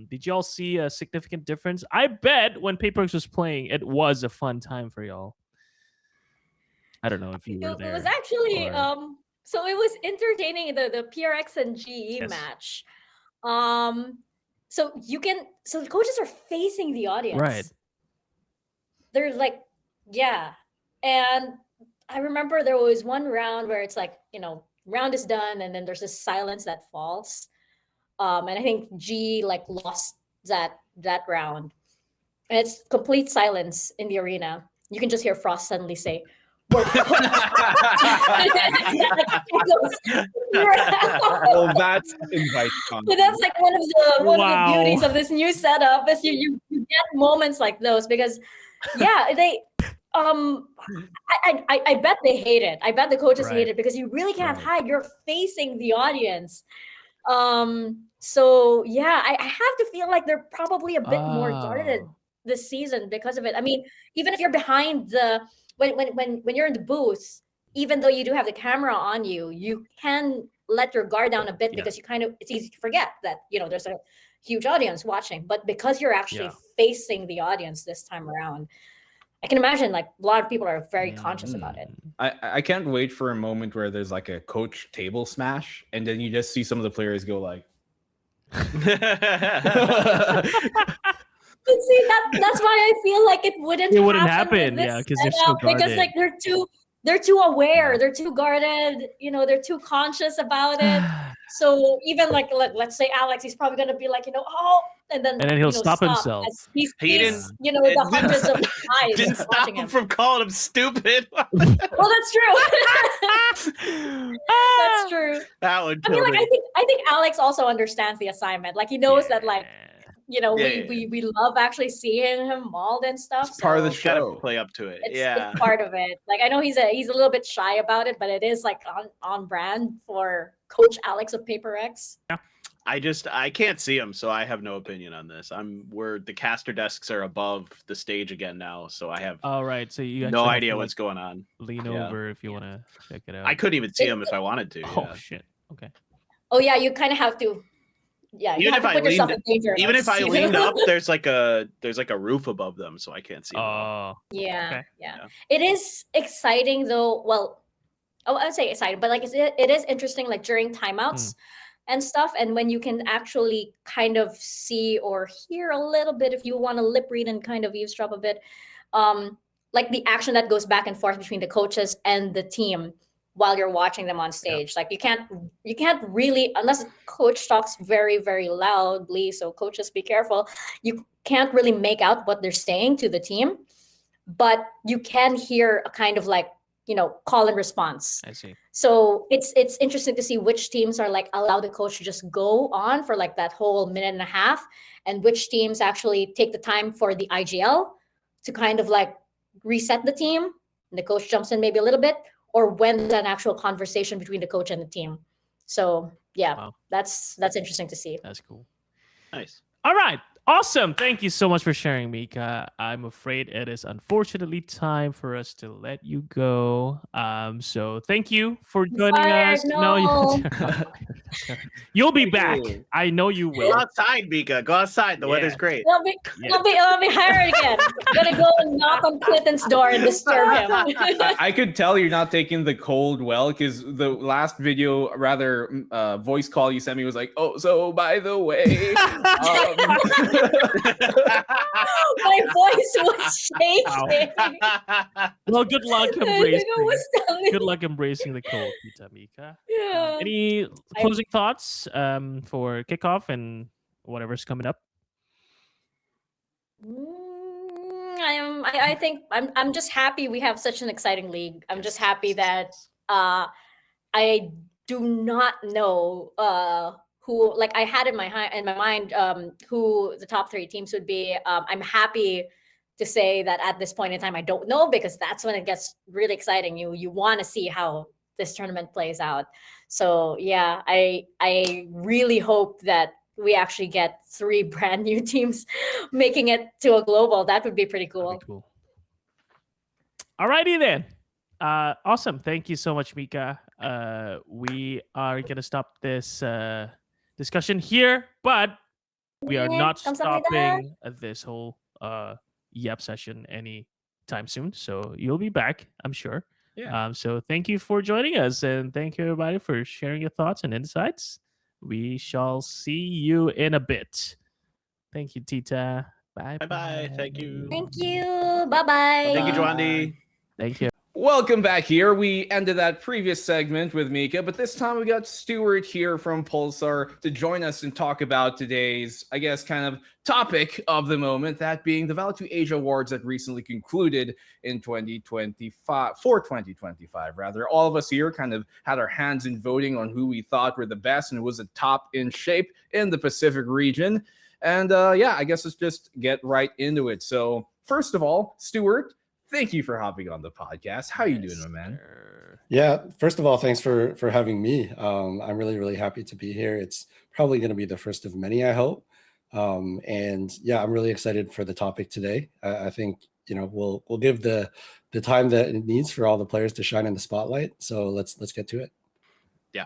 Did y'all see a significant difference? I bet when PaperX was playing, it was a fun time for y'all. I don't know if you were there. It was actually so it was entertaining, the PRX and GE match. So the coaches are facing the audience. Right. They're like, and I remember there was one round where it's like, round is done, and then there's this silence that falls. And I think G like lost that round. And it's complete silence in the arena. You can just hear Frost suddenly say, well, that's invite content. So that's like one of the beauties of this new setup is you get moments like those because they I bet they hate it. I bet the coaches hate it because you really can't hide. You're facing the audience. So I have to feel like they're probably a bit more guarded this season because of it. I mean, even if you're behind the when you're in the booth, even though you do have the camera on you, you can let your guard down a bit because it's easy to forget that there's a huge audience watching. But because you're actually facing the audience this time around, I can imagine like a lot of people are very conscious about it. I can't wait for a moment where there's like a coach table smash, and then you just see some of the players go like. But see, that's why I feel like it wouldn't happen. Because they're so guarded. Because like they're too aware, they're too guarded, they're too conscious about it. So even like let's say Alex, he's probably gonna be like, and then he'll stop himself. He didn't, the hundreds of eyes didn't stop him from calling him stupid. Well, that's true. That's true. That would. I mean, like I think Alex also understands the assignment. Like he knows that like. We love actually seeing him mauled and stuff. It's part of the show. Gotta play up to it. It's part of it. Like I know he's a little bit shy about it, but it is like on brand for Coach Alex of PaperX. Yeah. I can't see him, so I have no opinion on this. The caster desks are above the stage again now, so I have so you no idea what's going on. Lean over if you want to check it out. I couldn't even see him if I wanted to. Oh shit. Okay. Oh yeah, you kind of have to. Yeah, even if I leaned up, there's like a roof above them, so I can't see. Oh, yeah. It is exciting though. Well, I would say exciting, but like it is interesting. Like during timeouts and stuff, and when you can actually kind of see or hear a little bit, if you want to lip read and kind of eavesdrop a bit, like the action that goes back and forth between the coaches and the team. While you're watching them on stage, like you can't really, unless the coach talks very, very loudly. So coaches, be careful. You can't really make out what they're saying to the team, but you can hear a kind of like, call and response. I see. So it's interesting to see which teams are like allow the coach to just go on for like that whole minute and a half, and which teams actually take the time for the IGL to kind of like reset the team, and the coach jumps in maybe a little bit. Or when there's an actual conversation between the coach and the team. So that's interesting to see. That's cool. Nice. All right. Awesome. Thank you so much for sharing, Mika. I'm afraid it is unfortunately time for us to let you go. So thank you for joining us. No. You'll be back. I know you will. Go outside, Mika. Go outside. The weather's great. I'll be hired again. I'm gonna go and knock on Clinton's door and disturb him. I could tell you're not taking the cold well, because the last video, rather voice call you sent me was like, oh, so by the way. My voice was shaking. Well, good luck embracing the cold, Mika. Yeah. Any closing thoughts for kickoff and whatever's coming up? I think I'm just happy we have such an exciting league. I'm just happy that I do not know who, like I had in my mind who the top 3 teams would be. I'm happy to say that at this point in time I don't know, because that's when it gets really exciting. You want to see how this tournament plays out. So yeah, I really hope that we actually get 3 brand new teams making it to a global. That would be pretty cool. That'd be cool. Alrighty then. Awesome. Thank you so much, Mika. We are gonna stop this discussion here, but we are not stopping this whole YAP session anytime soon. So you'll be back, I'm sure. Yeah. So thank you for joining us, and thank you everybody for sharing your thoughts and insights. We shall see you in a bit. Thank you, Tita. Bye. Bye. Thank you. Thank you. Bye-bye. Thank you, Juandi. Thank you. Welcome back here. We ended that previous segment with Mika, but this time we got Stuart here from Pulsar to join us and talk about today's, I guess, kind of topic of the moment, that being the VALO2ASIA Awards that recently concluded in 2025, for 2025, rather. All of us here kind of had our hands in voting on who we thought were the best and who was the top in shape in the Pacific region. And yeah, I guess let's just get right into it. So first of all, Stuart, thank you for hopping on the podcast. How you doing, my man? Yeah, first of all, thanks for having me. I'm really happy to be here. It's probably going to be the first of many, I hope. And yeah, I'm really excited for the topic today. I think, you know, we'll give the time that it needs for all the players to shine in the spotlight. So let's get to it. Yeah,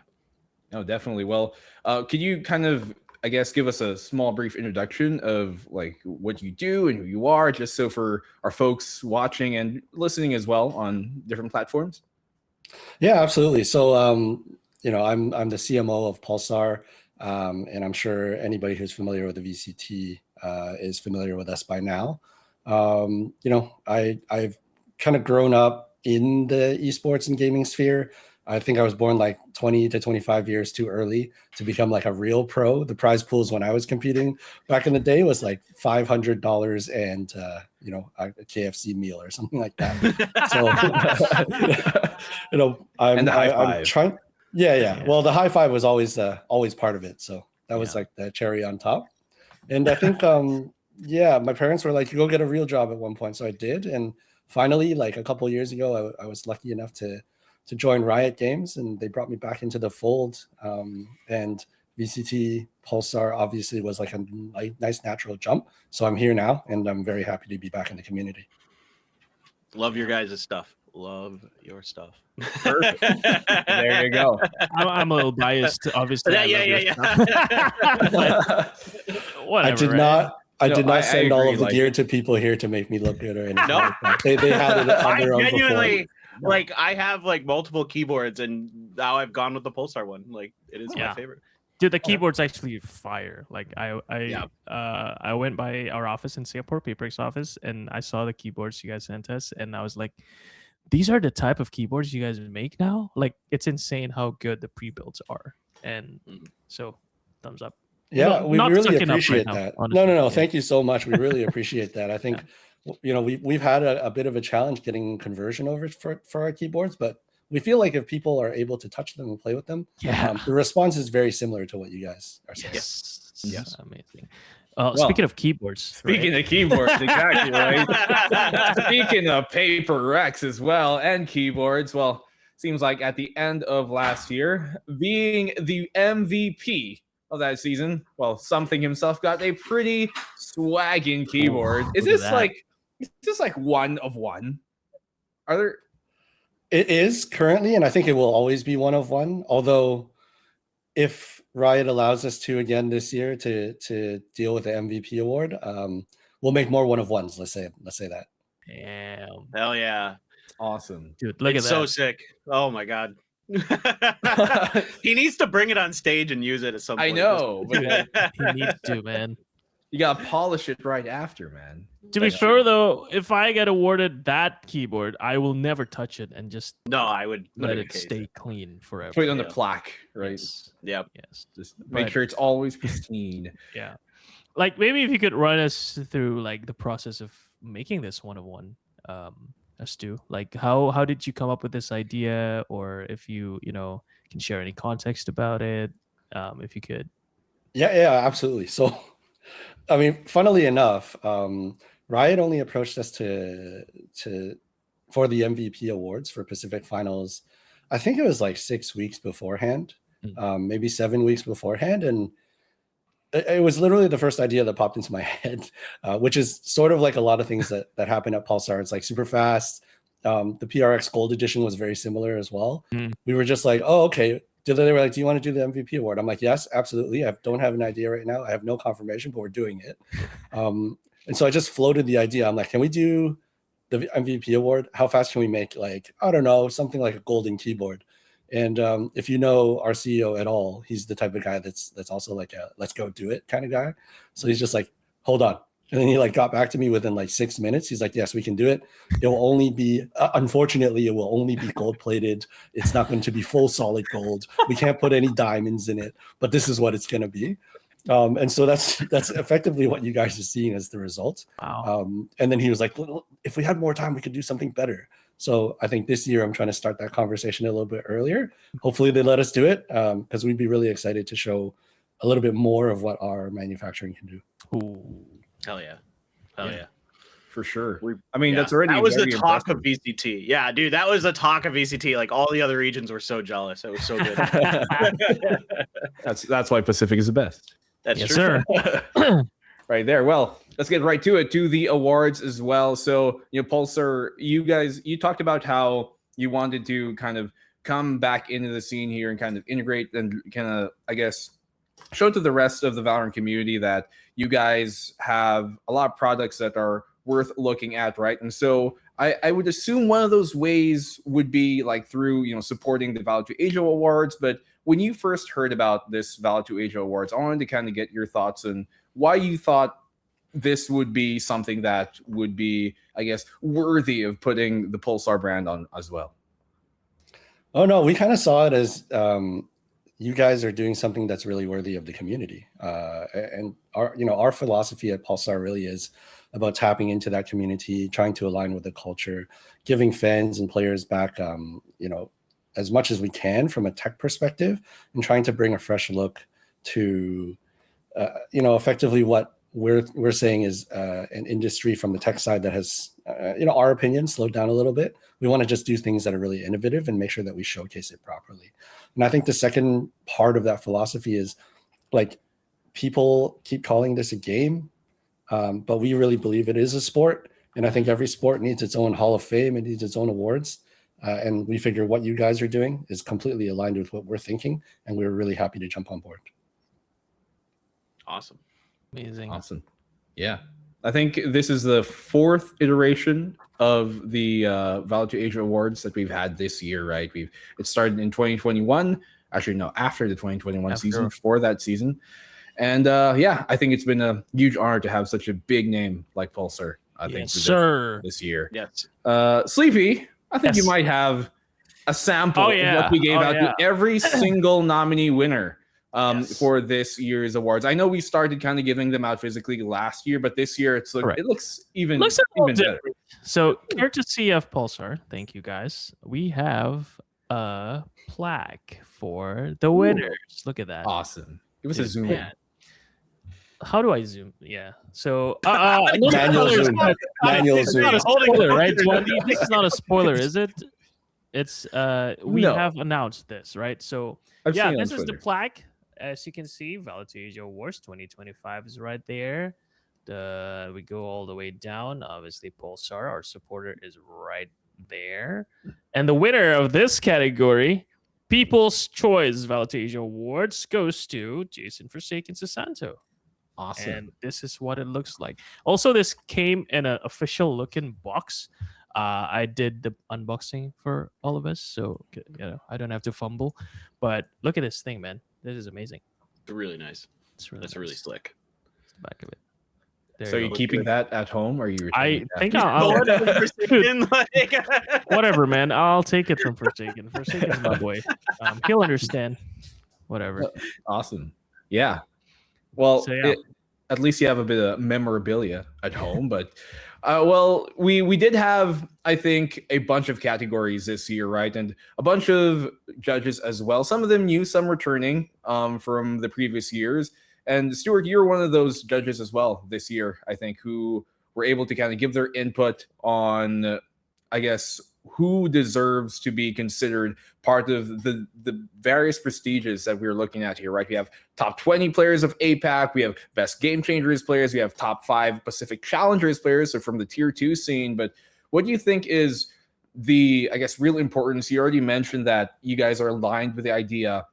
no, definitely. Well, could you kind of, I guess, give us a small brief introduction of like what you do and who you are, just so for our folks watching and listening as well on different platforms? Yeah, absolutely. So, you know, I'm the CMO of Pulsar, and I'm sure anybody who's familiar with the VCT is familiar with us by now. You know, I've kind of grown up in the esports and gaming sphere. I think I was born like 20 to 25 years too early to become like a real pro. The prize pools when I was competing back in the day was like $500 and, you know, a KFC meal or something like that. So, you know, I'm trying. Yeah. Well, the high five was always part of it. So that was like the cherry on top. And I think, yeah, my parents were like, you go get a real job at one point. So I did. And finally, like a couple of years ago, I was lucky enough to join Riot Games, and they brought me back into the fold. And VCT Pulsar obviously was like a nice natural jump. So I'm here now, and I'm very happy to be back in the community. Love your guys' stuff. Love your stuff. Perfect. There you go. I'm a little biased, obviously. Yeah. Whatever. I did not send all of the gear to people here to make me look good or anything like that. They had it on their own before. Like I have like multiple keyboards, and now I've gone with the Pulsar one. Like it is my favorite. Dude, the keyboard's actually fire. Like I went by our office in Singapore, Paper's office, and I saw the keyboards you guys sent us, and I was like, these are the type of keyboards you guys make now? Like it's insane how good the pre-builds are. And so thumbs up. Yeah, we really appreciate right that. Now, No. Thank you so much. We really appreciate that. I think, you know, we've had a bit of a challenge getting conversion over for our keyboards, but we feel like if people are able to touch them and play with them, the response is very similar to what you guys are saying. Yes. Amazing. Speaking of keyboards. Speaking of keyboards, exactly right. Speaking of paper Rex as well and keyboards, well, seems like at the end of last year, being the MVP of that season, well, Something himself got a pretty swagging keyboard. Is this like one of one? Are there? It is currently, and I think it will always be one of one. Although, if Riot allows us to again this year to deal with the MVP award, we'll make more one of ones. Let's say that. Damn. Hell yeah. Awesome. Dude, look at that. So sick. Oh my god. He needs to bring it on stage and use it at some point. I know, but He needs to, man. You gotta polish it right after, man. To be fair, though, if I get awarded that keyboard, I will never touch it and just I would let it stay clean forever. Put it on the plaque, right? Yes. Yep. Yes. Just make sure it's always pristine. Yeah. Like maybe if you could run us through like the process of making this one of one, Stu. Like how did you come up with this idea, or if you can share any context about it, if you could. Yeah, absolutely. So, I mean, funnily enough, Riot only approached us for the MVP awards for Pacific Finals I think it was like 6 weeks beforehand, maybe 7 weeks beforehand. And it was literally the first idea that popped into my head, which is sort of like a lot of things that happen at Pulsar. It's like super fast. The PRX Gold Edition was very similar as well. We were just like, oh, okay. They were like, do you want to do the MVP award? I'm like, yes, absolutely. I don't have an idea right now. I have no confirmation, but we're doing it. And so I just floated the idea. I'm like, can we do the MVP award? How fast can we make, like, I don't know, something like a golden keyboard? And if you know our CEO at all, he's the type of guy that's also like a let's go do it kind of guy. So he's just like, hold on. And then he like got back to me within like 6 minutes. He's like, yes, we can do it. It will only be, unfortunately, it will only be gold plated. It's not going to be full solid gold. We can't put any diamonds in it, but this is what it's going to be. And so that's effectively what you guys are seeing as the result. Wow. And then he was like, if we had more time, we could do something better. So I think this year I'm trying to start that conversation a little bit earlier. Hopefully they let us do it, because we'd be really excited to show a little bit more of what our manufacturing can do. Ooh. Hell yeah. Hell yeah. For sure. I mean, that's already that was the very talk impressive. of VCT. Yeah, dude, that was the talk of VCT. Like all the other regions were so jealous. It was so good. That's why Pacific is the best. That's Yes, true. sir. Right there. Well, let's get right to it, to the awards as well. So, Pulsar, you talked about how you wanted to kind of come back into the scene here and kind of integrate and kind of, I guess, show to the rest of the Valorant community that you guys have a lot of products that are worth looking at, right? And so I would assume one of those ways would be like through, supporting the VALO2ASIA Awards. But when you first heard about this VALO2ASIA Awards, I wanted to kind of get your thoughts on why you thought this would be something that would be, I guess, worthy of putting the Pulsar brand on as well. Oh, no, we kind of saw it as you guys are doing something that's really worthy of the community. And our philosophy at Pulsar really is about tapping into that community, trying to align with the culture, giving fans and players back, as much as we can from a tech perspective, and trying to bring a fresh look to, effectively what we're saying is an industry from the tech side that has, our opinion, slowed down a little bit. We want to just do things that are really innovative and make sure that we showcase it properly. And I think the second part of that philosophy is, like, people keep calling this a game, but we really believe it is a sport. And I think every sport needs its own Hall of Fame. It needs its own awards. And we figure what you guys are doing is completely aligned with what we're thinking. And we're really happy to jump on board. Awesome. Amazing. Awesome. Yeah. I think this is the fourth iteration of the VALO2ASIA Awards that we've had this year, right? It started in 2021. Actually, no, after the 2021 season, for that season. And I think it's been a huge honor to have such a big name like Pulsar, I think, this year. Yes. Sleepy, I think you might have a sample of what we gave out to every single nominee winner for this year's awards. I know we started kind of giving them out physically last year, but this year it looks even better. So, courtesy of Pulsar, thank you guys. We have a plaque for the winners. Look at that. Awesome. Give us a zoom in. How do I zoom? Yeah. So manual zoom. Manual It's zoom. not a spoiler, right? This is not a spoiler, is it? It's we have announced this, right? So this is the plaque. As you can see, VALO2ASIA Awards 2025 is right there. We go all the way down. Obviously, Pulsar, our supporter, is right there. And the winner of this category, People's Choice VALO2ASIA Awards, goes to Jason Forsaken Sasanto. Awesome. And this is what it looks like. Also, this came in an official looking box. I did the unboxing for all of us, so I don't have to fumble. But look at this thing, man. This is amazing. It's really nice. That's really slick. It's the back of it. So you're keeping that at home, or are you? I think I'll whatever, man. I'll take it from Forsaken. Forsaken's my boy. He'll understand. Whatever. Awesome. Yeah. Well, at least you have a bit of memorabilia at home, but we did have, I think, a bunch of categories this year, right? And a bunch of judges as well. Some of them new, some returning from the previous years. And Stuart, you're one of those judges as well this year, I think, who were able to kind of give their input on, I guess, who deserves to be considered part of the various prestiges that we're looking at here, right? We have top 20 players of APAC, we have best game changers players, we have top 5 Pacific Challengers players, so from the tier 2 scene. But what do you think is the, I guess, real importance? You already mentioned that you guys are aligned with the idea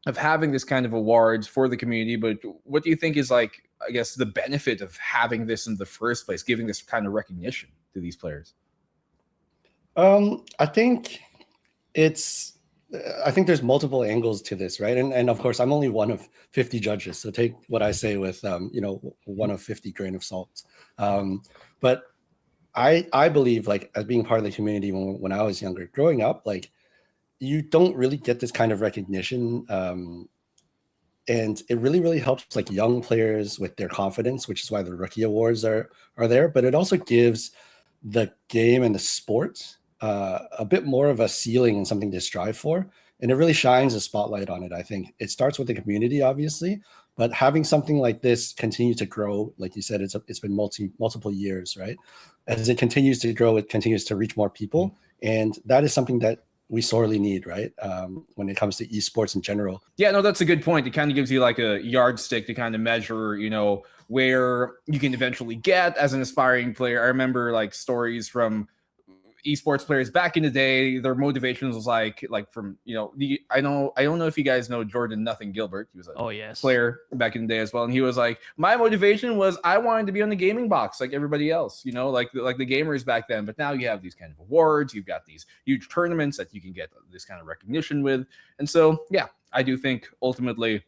of having this kind of awards for the community, but what do you think is, like, I guess, the benefit of having this in the first place, giving this kind of recognition to these players? I think there's multiple angles to this, right? And of course, I'm only one of 50 judges, so take what I say with one of 50 grain of salt. But I believe, like, as being part of the community when I was younger, growing up, like, you don't really get this kind of recognition, and it really helps, like, young players with their confidence, which is why the rookie awards are there. But it also gives the game and the sport a bit more of a ceiling and something to strive for, and it really shines a spotlight on it. I think it starts with the community, obviously, but having something like this continue to grow, like you said, it's been multiple years, right? As it continues to grow, it continues to reach more people, and that is something that we sorely need, right? When it comes to esports in general. Yeah, no, that's a good point. It kind of gives you like a yardstick to kind of measure, where you can eventually get as an aspiring player. I remember, like, stories from esports players back in the day. Their motivations was like from, I don't know if you guys know Jordan Nothing Gilbert. He was a player back in the day as well. And he was like, my motivation was I wanted to be on the gaming box like everybody else, like the gamers back then. But now you have these kind of awards, you've got these huge tournaments that you can get this kind of recognition with. And so, yeah, I do think ultimately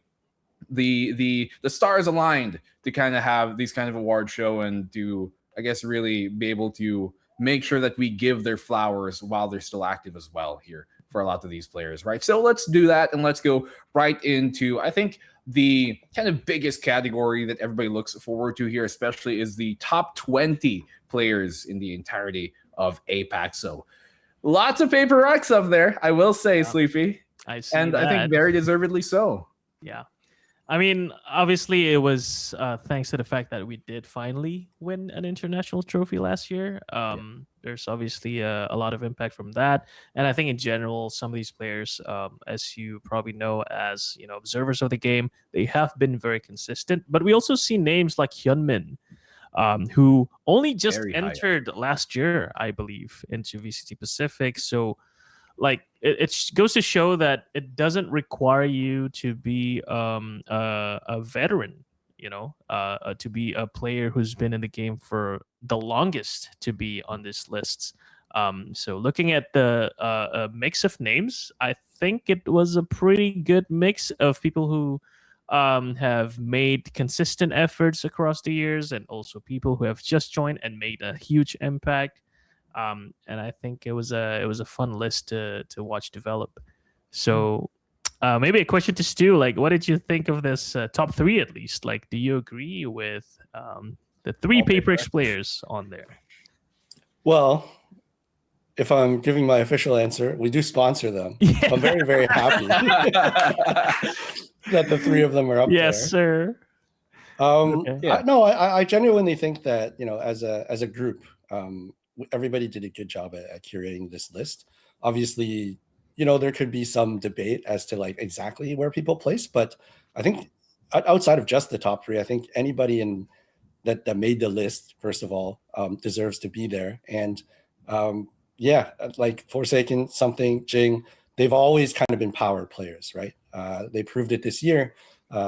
the stars aligned to kind of have these kind of award show and to, I guess, really be able to make sure that we give their flowers while they're still active as well here for a lot of these players, right? So let's do that, and let's go right into, I think, the kind of biggest category that everybody looks forward to here, especially, is the top 20 players in the entirety of APAC. So lots of paper rocks up there, I will say, Sleepy. I see and that. I think very deservedly so. Yeah. I mean, obviously, it was thanks to the fact that we did finally win an international trophy last year. There's obviously a lot of impact from that. And I think in general, some of these players, as you probably know, as observers of the game, they have been very consistent. But we also see names like Hyunmin, who only just entered last year, I believe, into VCT Pacific. So, like, it goes to show that it doesn't require you to be a veteran, to be a player who's been in the game for the longest to be on this list. So looking at the mix of names, I think it was a pretty good mix of people who have made consistent efforts across the years, and also people who have just joined and made a huge impact. And I think it was a fun list to watch develop. So maybe a question to Stu, like, what did you think of this top 3 at least? Like, do you agree with the 3 PaperX players on there? Well, if I'm giving my official answer, we do sponsor them. Yeah. I'm very, very happy that the 3 of them are up there. Yes, sir. I genuinely think that, as a group, everybody did a good job at curating this list. Obviously, there could be some debate as to, like, exactly where people place, but I think outside of just the top 3, I think anybody that made the list, first of all, deserves to be there. And like Forsaken, Something, Jing, they've always kind of been power players, right? They proved it this year.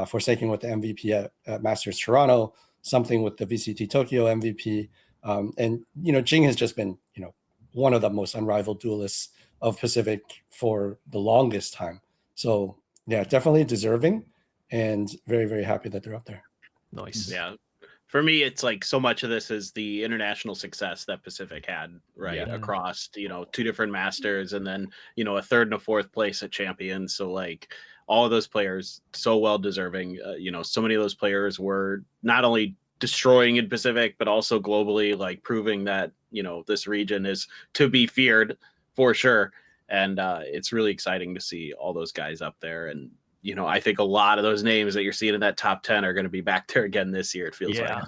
Forsaken with the MVP at Masters Toronto, Something with the VCT Tokyo MVP. And Jing has just been one of the most unrivaled duelists of Pacific for the longest time. So yeah, definitely deserving, and very, very happy that they're up there. Nice. Yeah, for me, it's like so much of this is the international success that Pacific had, right? Across 2 different Masters, and then a 3rd and a 4th place at Champions. So, like, all of those players so well deserving. So many of those players were not only destroying in Pacific, but also globally, like, proving that this region is to be feared for sure. And it's really exciting to see all those guys up there. And I think a lot of those names that you're seeing in that top 10 are going to be back there again this year, it feels like.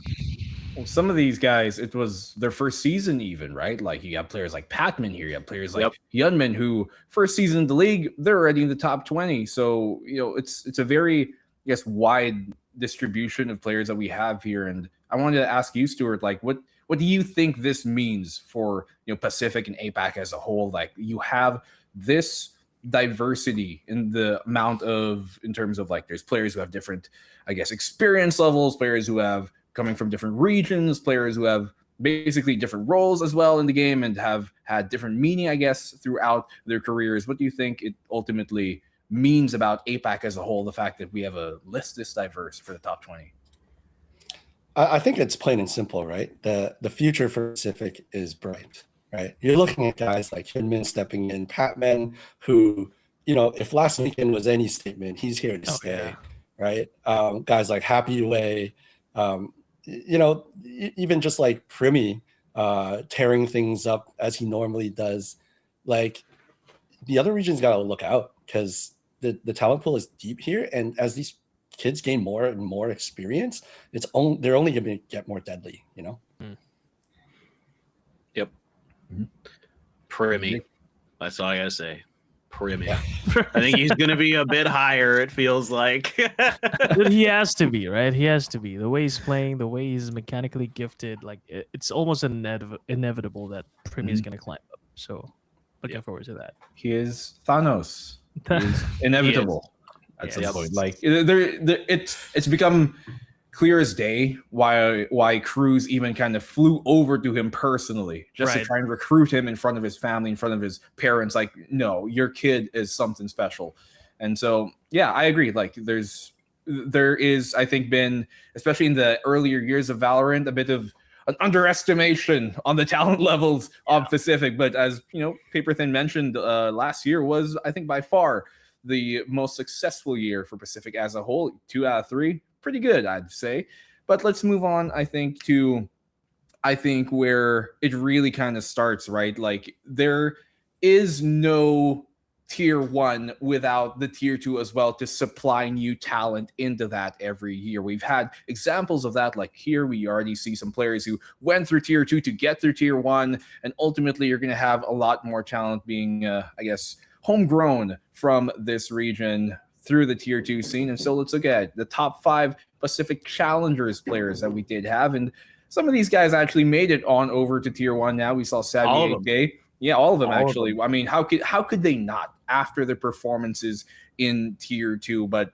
Well, some of these guys, it was their first season even, right? Like you got players like Patman here, you have players like Yunmin who first season in the league, they're already in the top 20. So, it's a very, I guess, wide distribution of players that we have here. And I wanted to ask you, Stuart, like what do you think this means for, Pacific and APAC as a whole? Like you have this diversity in the amount of, in terms of like, there's players who have different, I guess, experience levels, players who have coming from different regions, players who have basically different roles as well in the game and have had different meaning, I guess, throughout their careers. What do you think it ultimately means about APAC as a whole, the fact that we have a list this diverse for the top 20? I think it's plain and simple, right? The future for Pacific is bright, right? You're looking at guys like Hinman stepping in, Patman, who, if last weekend was any statement, he's here to stay, right? Guys like Happy Way, even just like Primmie tearing things up as he normally does. Like the other regions got to look out because the talent pool is deep here, and as these kids gain more and more experience, they're only going to get more deadly. Yep. Primmie, that's all I gotta say. Primmie. I think he's going to be a bit higher, it feels like. He has to be, right? He has to be. The way he's playing, the way he's mechanically gifted, like it's almost inevitable that Primmie is going to climb up. So looking forward to that. He is Thanos. He is inevitable at some point. Like it's become clear as day why Crws even kind of flew over to him personally just to try and recruit him in front of his family, in front of his parents. Like, no, your kid is something special. And so, yeah, I agree. Like there is, I think, been, especially in the earlier years of Valorant, a bit of an underestimation on the talent levels of Pacific. But as, Paper Thin mentioned, last year was, I think, by far the most successful year for Pacific as a whole. 2 out of 3. Pretty good, I'd say. But let's move on, I think, to where it really kind of starts, right? Like there is no tier 1 without the tier 2 as well to supply new talent into that every year. We've had examples of that. Like here, we already see some players who went through tier 2 to get through tier 1. And ultimately, you're going to have a lot more talent being, I guess, homegrown from this region through the tier 2 scene. And so let's look at the top 5 Pacific Challengers players that we did have. And some of these guys actually made it on over to tier 1 now. We saw Savvy 8K. Yeah, all of them actually. I mean, how could they not after the performances in tier 2? But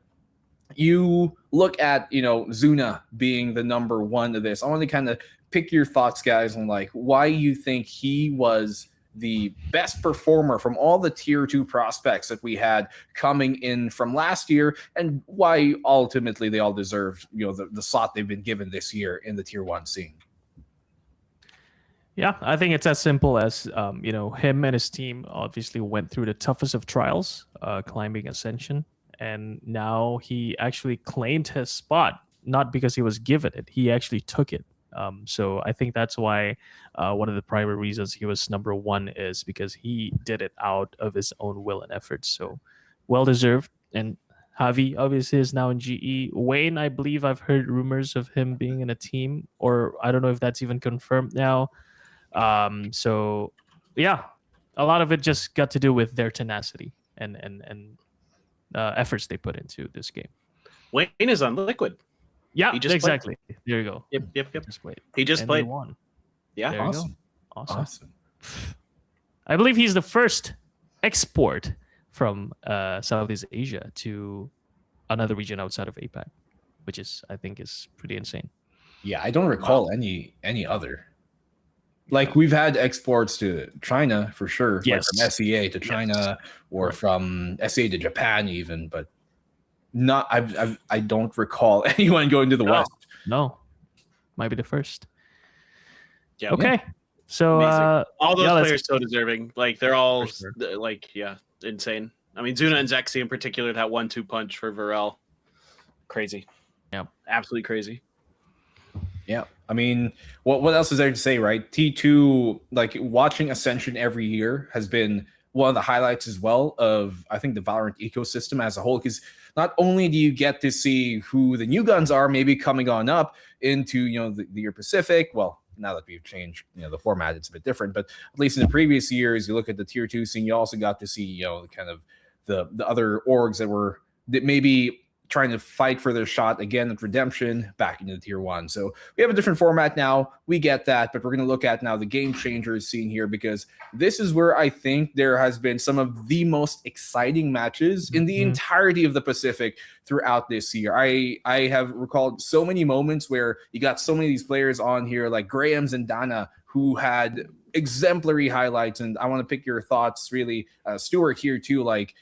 you look at, Zuna being the number 1 of this. I want to kind of pick your thoughts, guys, on like why you think he was the best performer from all the tier 2 prospects that we had coming in from last year, and why ultimately they all deserve, the slot they've been given this year in the tier 1 scene. Yeah, I think it's as simple as, him and his team obviously went through the toughest of trials, climbing Ascension, and now he actually claimed his spot, not because he was given it, he actually took it. So I think that's why one of the primary reasons he was number 1 is because he did it out of his own will and effort. So well-deserved. And Javi obviously is now in GE. Wayne, I believe I've heard rumors of him being in a team, or I don't know if that's even confirmed now. So yeah, a lot of it just got to do with their tenacity and efforts they put into this game. Wayne is on Liquid. Yeah, exactly. Played. There you go. Yep. Just played. He just played. Won. Yeah, there awesome. You go. Awesome. I believe he's the first export from Southeast Asia to another region outside of APAC, which I think is pretty insane. Yeah, I don't recall any other. Like we've had exports to China for sure, yes. Like from SEA to China, or from SEA to Japan even, but not. I don't recall anyone going to the West. No, might be the first. Yeah. Okay. So all those players so deserving. Like they're all insane. I mean, Zuna and Zexy in particular, that 1-2 punch for Varel, crazy. Yeah, absolutely crazy. Yeah, I mean, what else is there to say, right? T2, like watching Ascension every year has been one of the highlights as well of, I think, the Valorant ecosystem as a whole, because not only do you get to see who the new guns are maybe coming on up into, you know, the year Pacific. Well, now that we've changed, you know, the format, it's a bit different, but at least in the previous years, you look at the tier 2 scene, you also got to see, you know, kind of the other orgs that maybe trying to fight for their shot again at redemption back into the tier 1. So we have a different format now. We get that, but we're going to look at now the game changers scene here, because this is where I think there has been some of the most exciting matches in the entirety of the Pacific throughout this year. I have recalled so many moments where you got so many of these players on here, like Graham's and Dana, who had exemplary highlights. And I want to pick your thoughts, really, Stuart, here too. Like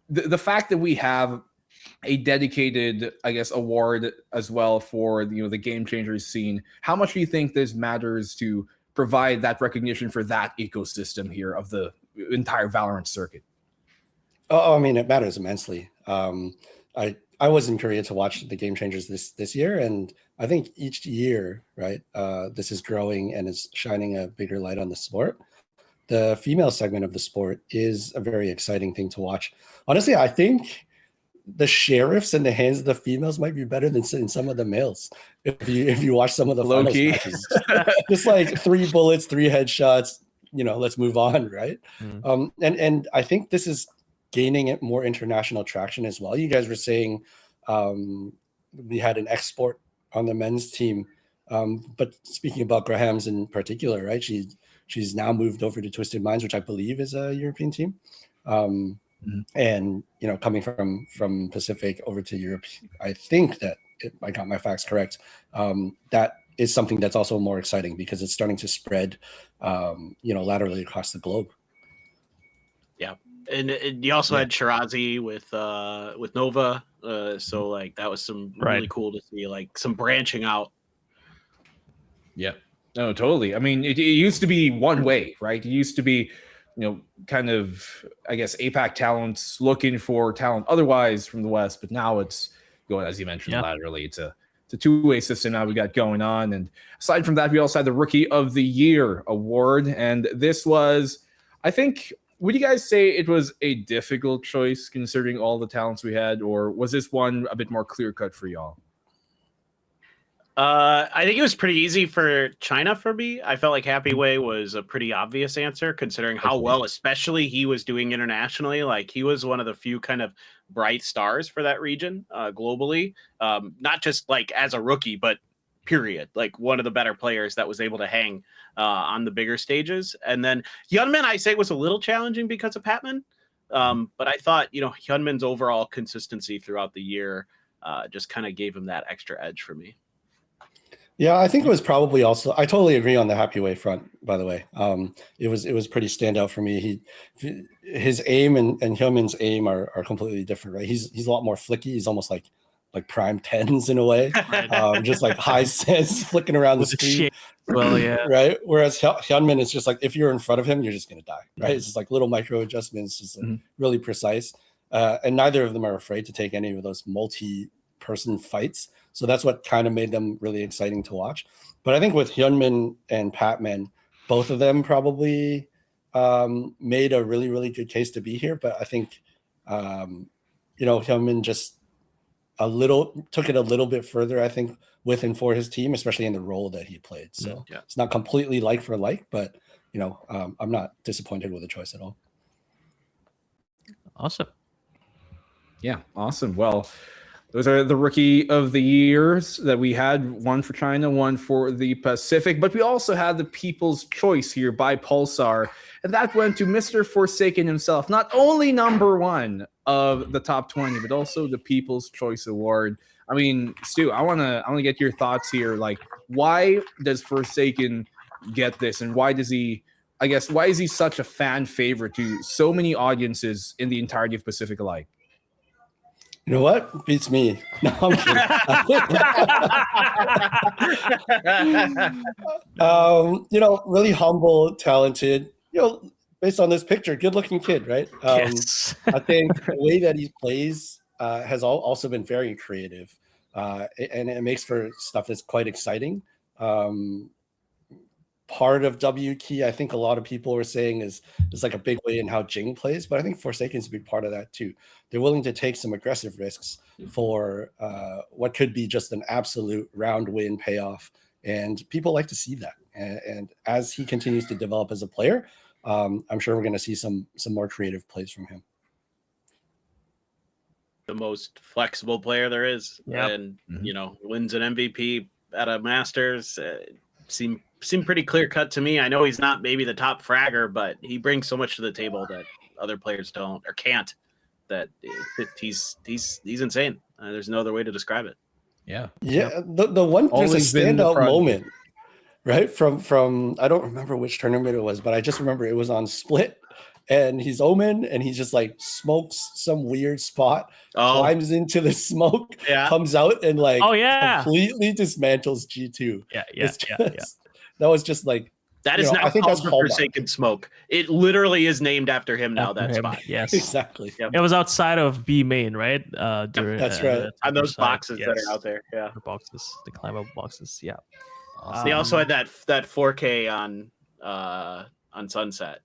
the fact that we have a dedicated, I guess, award as well for, you know, the game changers scene. How much do you think this matters to provide that recognition for that ecosystem here of the entire Valorant circuit? Oh, I mean, it matters immensely. I was in Korea to watch the game changers this year, and I think each year, right, this is growing and is shining a bigger light on the sport. The female segment of the sport is a very exciting thing to watch. Honestly, I think the sheriffs in the hands of the females might be better than some of the males. If you watch some of the finals matches, just like 3 bullets, 3 headshots, you know, let's move on, right? And I think this is gaining more international traction as well. You guys were saying we had an export on the men's team, but speaking about Graham's in particular, right? She's now moved over to Twisted Minds, which I believe is a European team. And, you know, coming from Pacific over to Europe, I think that I got my facts correct. That is something that's also more exciting because it's starting to spread, you know, laterally across the globe. Yeah. And you also had Shirazi with Nova. So like that was some really cool to see, like some branching out. Yeah. No, totally. I mean, it used to be one way, right? It used to be, you know, kind of, I guess, APAC talents looking for talent otherwise from the West, but now it's going, as you mentioned, laterally. It's a two-way system now we got going on. And aside from that, we also had the Rookie of the Year award. And this was, I think, would you guys say it was a difficult choice considering all the talents we had, or was this one a bit more clear-cut for y'all? I think it was pretty easy for China for me. I felt like Happy Way was a pretty obvious answer considering how well, especially he was doing internationally. Like he was one of the few kind of bright stars for that region globally, not just like as a rookie, but period. Like one of the better players that was able to hang on the bigger stages. And then Hyunmin, I say, was a little challenging because of Patman. But I thought, you know, Hyunmin's overall consistency throughout the year just kind of gave him that extra edge for me. Yeah, I think it was probably also, I totally agree on the Happy Way front, by the way. It was pretty standout for me. His aim and Hyunmin's aim are completely different, right? He's a lot more flicky. He's almost like prime 10s in a way. Just like high sense flicking around the screen. Well, yeah. Right. Whereas Hyunmin is just like, if you're in front of him, you're just gonna die. Right. It's just like little micro adjustments, just like really precise. And neither of them are afraid to take any of those multi-person fights. So that's what kind of made them really exciting to watch. But I think with Hyunmin and Patman, both of them probably made a really, really good case to be here. But I think, you know, Hyunmin just took it a little bit further, I think, with and for his team, especially in the role that he played. So it's not completely like for like, but, you know, I'm not disappointed with the choice at all. Awesome. Yeah, awesome. Well, those are the Rookie of the Years that we had, one for China, one for the Pacific. But we also had the People's Choice here by Pulsar. And that went to Mr. Forsaken himself, not only #1 of the top 20, but also the People's Choice Award. I mean, Stu, I wanna get your thoughts here. Like, why does Forsaken get this? And why is he such a fan favorite to so many audiences in the entirety of Pacific alike? You know what? Beats me. No, I'm kidding. You know, really humble, talented, you know, based on this picture, good-looking kid, right? Yes. I think the way that he plays has also been very creative, and it makes for stuff that's quite exciting. part of W Key. I think a lot of people were saying is like a big way in how Jing plays, but I think Forsaken's a big part of that too. They're willing to take some aggressive risks for what could be just an absolute round win payoff, and people like to see that. And as he continues to develop as a player, I'm sure we're going to see some more creative plays from him. The most flexible player there is, Yep. and you know, wins an MVP at a Masters. Seem pretty clear cut to me. I know he's not maybe the top fragger, but he brings so much to the table that other players don't or can't. That he's insane. There's no other way to describe it. Yeah. The one, there's Always a been the standout prodigy. moment, right? From I don't remember which tournament it was, but I just remember it was on Split, and he's Omen, and he just like smokes some weird spot, climbs into the smoke, comes out and like completely dismantles G2. That was just like, that is now called the Forsaken Smoke. It literally is named after him now. That spot. Yes, exactly. Yep. It was outside of B main, right? That's right. On those boxes that are out there. Yeah, the boxes, the climb up boxes. Yeah. Awesome. They also had that 4K on Sunset.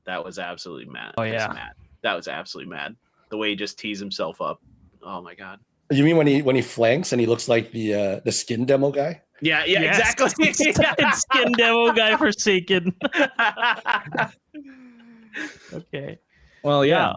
That was absolutely mad. Oh yeah, that was absolutely mad. The way he just tees himself up. Oh my god. You mean when he flanks and he looks like the skin demo guy? Yeah, exactly. Skin demo guy Forsaken. Okay. Well, yeah.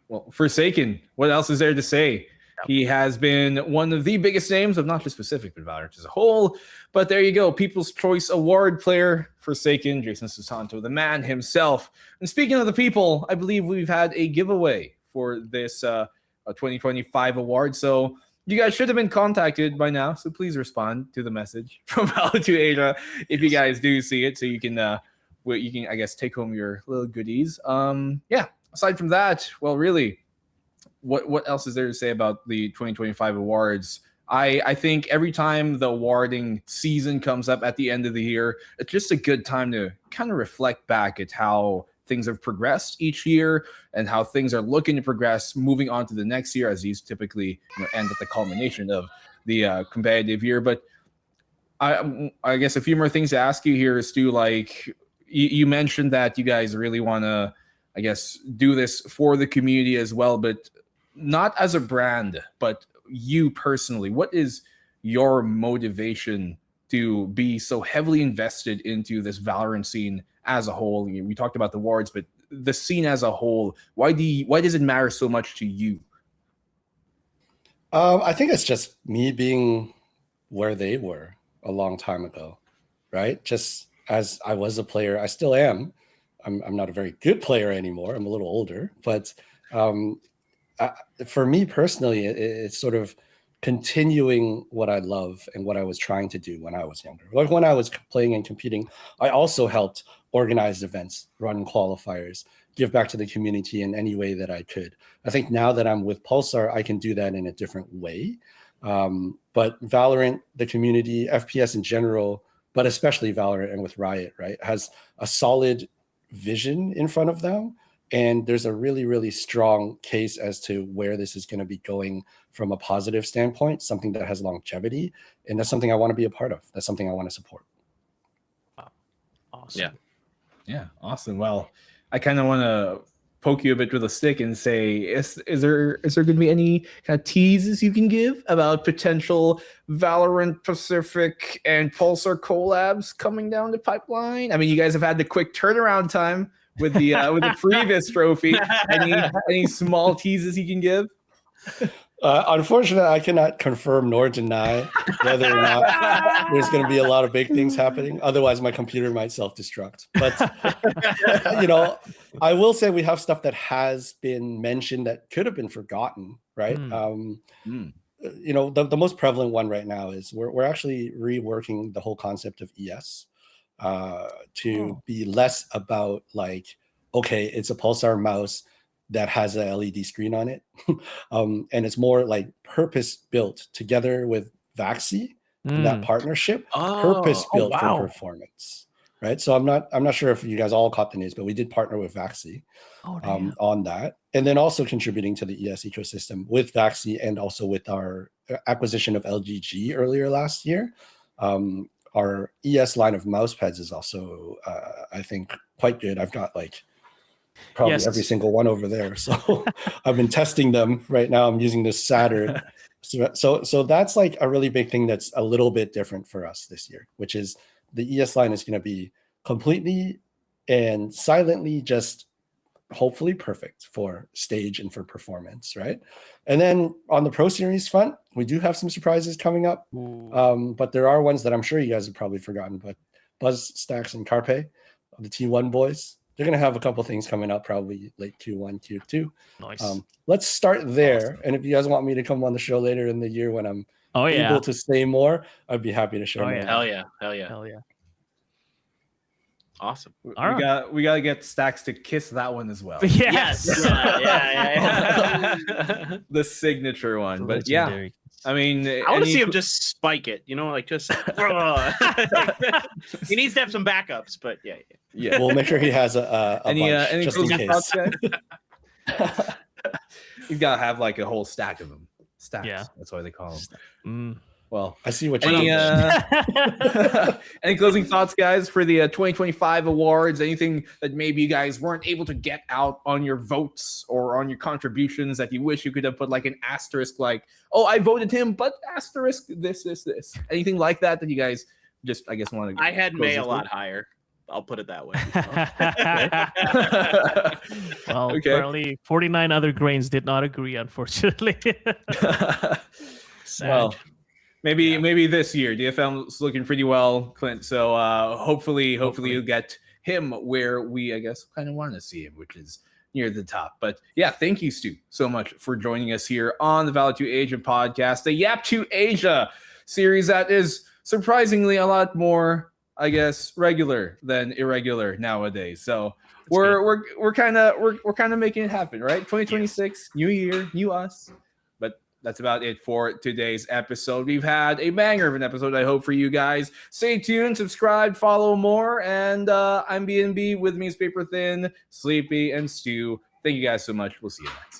Well, Forsaken, what else is there to say? He has been one of the biggest names of not just Pacific, but Valorant as a whole. But there you go. People's Choice Award player, Forsaken, Jason Susanto, the man himself. And speaking of the people, I believe we've had a giveaway for this 2025 award. So you guys should have been contacted by now. So please respond to the message from VALO2ASIA if you guys do see it. So you can, I guess, take home your little goodies. Aside from that, well, really, what else is there to say about the 2025 awards? I think every time the awarding season comes up at the end of the year, it's just a good time to kind of reflect back at how things have progressed each year and how things are looking to progress moving on to the next year, as these typically end at the culmination of the competitive year. But I guess a few more things to ask you here, Stu. Like you mentioned that you guys really want to, I guess, do this for the community as well, but not as a brand, but you personally. What is your motivation to be so heavily invested into this Valorant scene as a whole? We talked about the awards, but the scene as a whole, why does it matter so much to you? I think it's just me being where they were a long time ago, right? Just as I was a player, I still am. I'm not a very good player anymore. I'm a little older, but for me personally, it's sort of continuing what I love and what I was trying to do when I was younger. Like when I was playing and competing, I also helped organize events, run qualifiers, give back to the community in any way that I could. I think now that I'm with Pulsar, I can do that in a different way. But Valorant, the community, FPS in general, but especially Valorant and with Riot, right, has a solid vision in front of them. And there's a really, really strong case as to where this is going to be going from a positive standpoint, something that has longevity. And that's something I want to be a part of. That's something I want to support. Wow. Awesome. Yeah. Awesome. Well, I kind of want to poke you a bit with a stick and say, is there going to be any kind of teases you can give about potential Valorant Pacific and Pulsar collabs coming down the pipeline? I mean, you guys have had the quick turnaround time with the previous trophy. Any small teases you can give? Unfortunately, I cannot confirm nor deny whether or not there's going to be a lot of big things happening. Otherwise, my computer might self-destruct. But I will say we have stuff that has been mentioned that could have been forgotten, right? The most prevalent one right now is we're actually reworking the whole concept of ES. To be less about like, okay, it's a Pulsar mouse that has a LED screen on it. And it's more like purpose built together with VAXI, that partnership, purpose built for performance. Right. So I'm not sure if you guys all caught the news, but we did partner with VAXI on that. And then also contributing to the ES ecosystem with VAXI and also with our acquisition of LGG earlier last year. our ES line of mouse pads is also, I think, quite good. I've got like probably every single one over there. So I've been testing them right now. I'm using this Saturn. So that's like a really big thing that's a little bit different for us this year, which is the ES line is going to be completely and silently just hopefully perfect for stage and for performance, right? And then on the Pro Series front, we do have some surprises coming up. But there are ones that I'm sure you guys have probably forgotten, but Buzz, Stacks, and Carpe, the T1 boys, they're going to have a couple things coming up probably late Q1, Q2. Nice. Let's start there. Awesome. And if you guys want me to come on the show later in the year when I'm able to say more, I'd be happy to share more. Hell yeah. Awesome. We gotta get Stacks to kiss that one as well. Yes. Yeah. The signature one. But yeah, I mean, I want to see him just spike it. You know, like just. He needs to have some backups, but yeah. We'll make sure he has a bunch, just in case. He's gotta have like a whole stack of them. Stacks. Yeah, that's why they call them. Well, I see what you're doing. Any closing thoughts, guys, for the 2025 awards? Anything that maybe you guys weren't able to get out on your votes or on your contributions that you wish you could have put like an asterisk, like, oh, I voted him, but asterisk this. Anything like that you guys just, I guess, want to? I had May a lot higher. I'll put it that way. Well, apparently 49 other grains did not agree, unfortunately. Sad. Well, maybe this year DFM's looking pretty well, Clint. So hopefully you'll get him where we, I guess, kind of want to see him, which is near the top. But yeah, thank you, Stu, so much for joining us here on the VALO2ASIA podcast, the YAP2ASIA series that is surprisingly a lot more, I guess, regular than irregular nowadays. So we're kind of making it happen, right? 2026, new year, new us. But that's about it for today's episode. We've had a banger of an episode, I hope, for you guys. Stay tuned, subscribe, follow more, and I'm BNB. With me is Paper Thin, Sleepy, and Stu. Thank you guys so much. We'll see you next.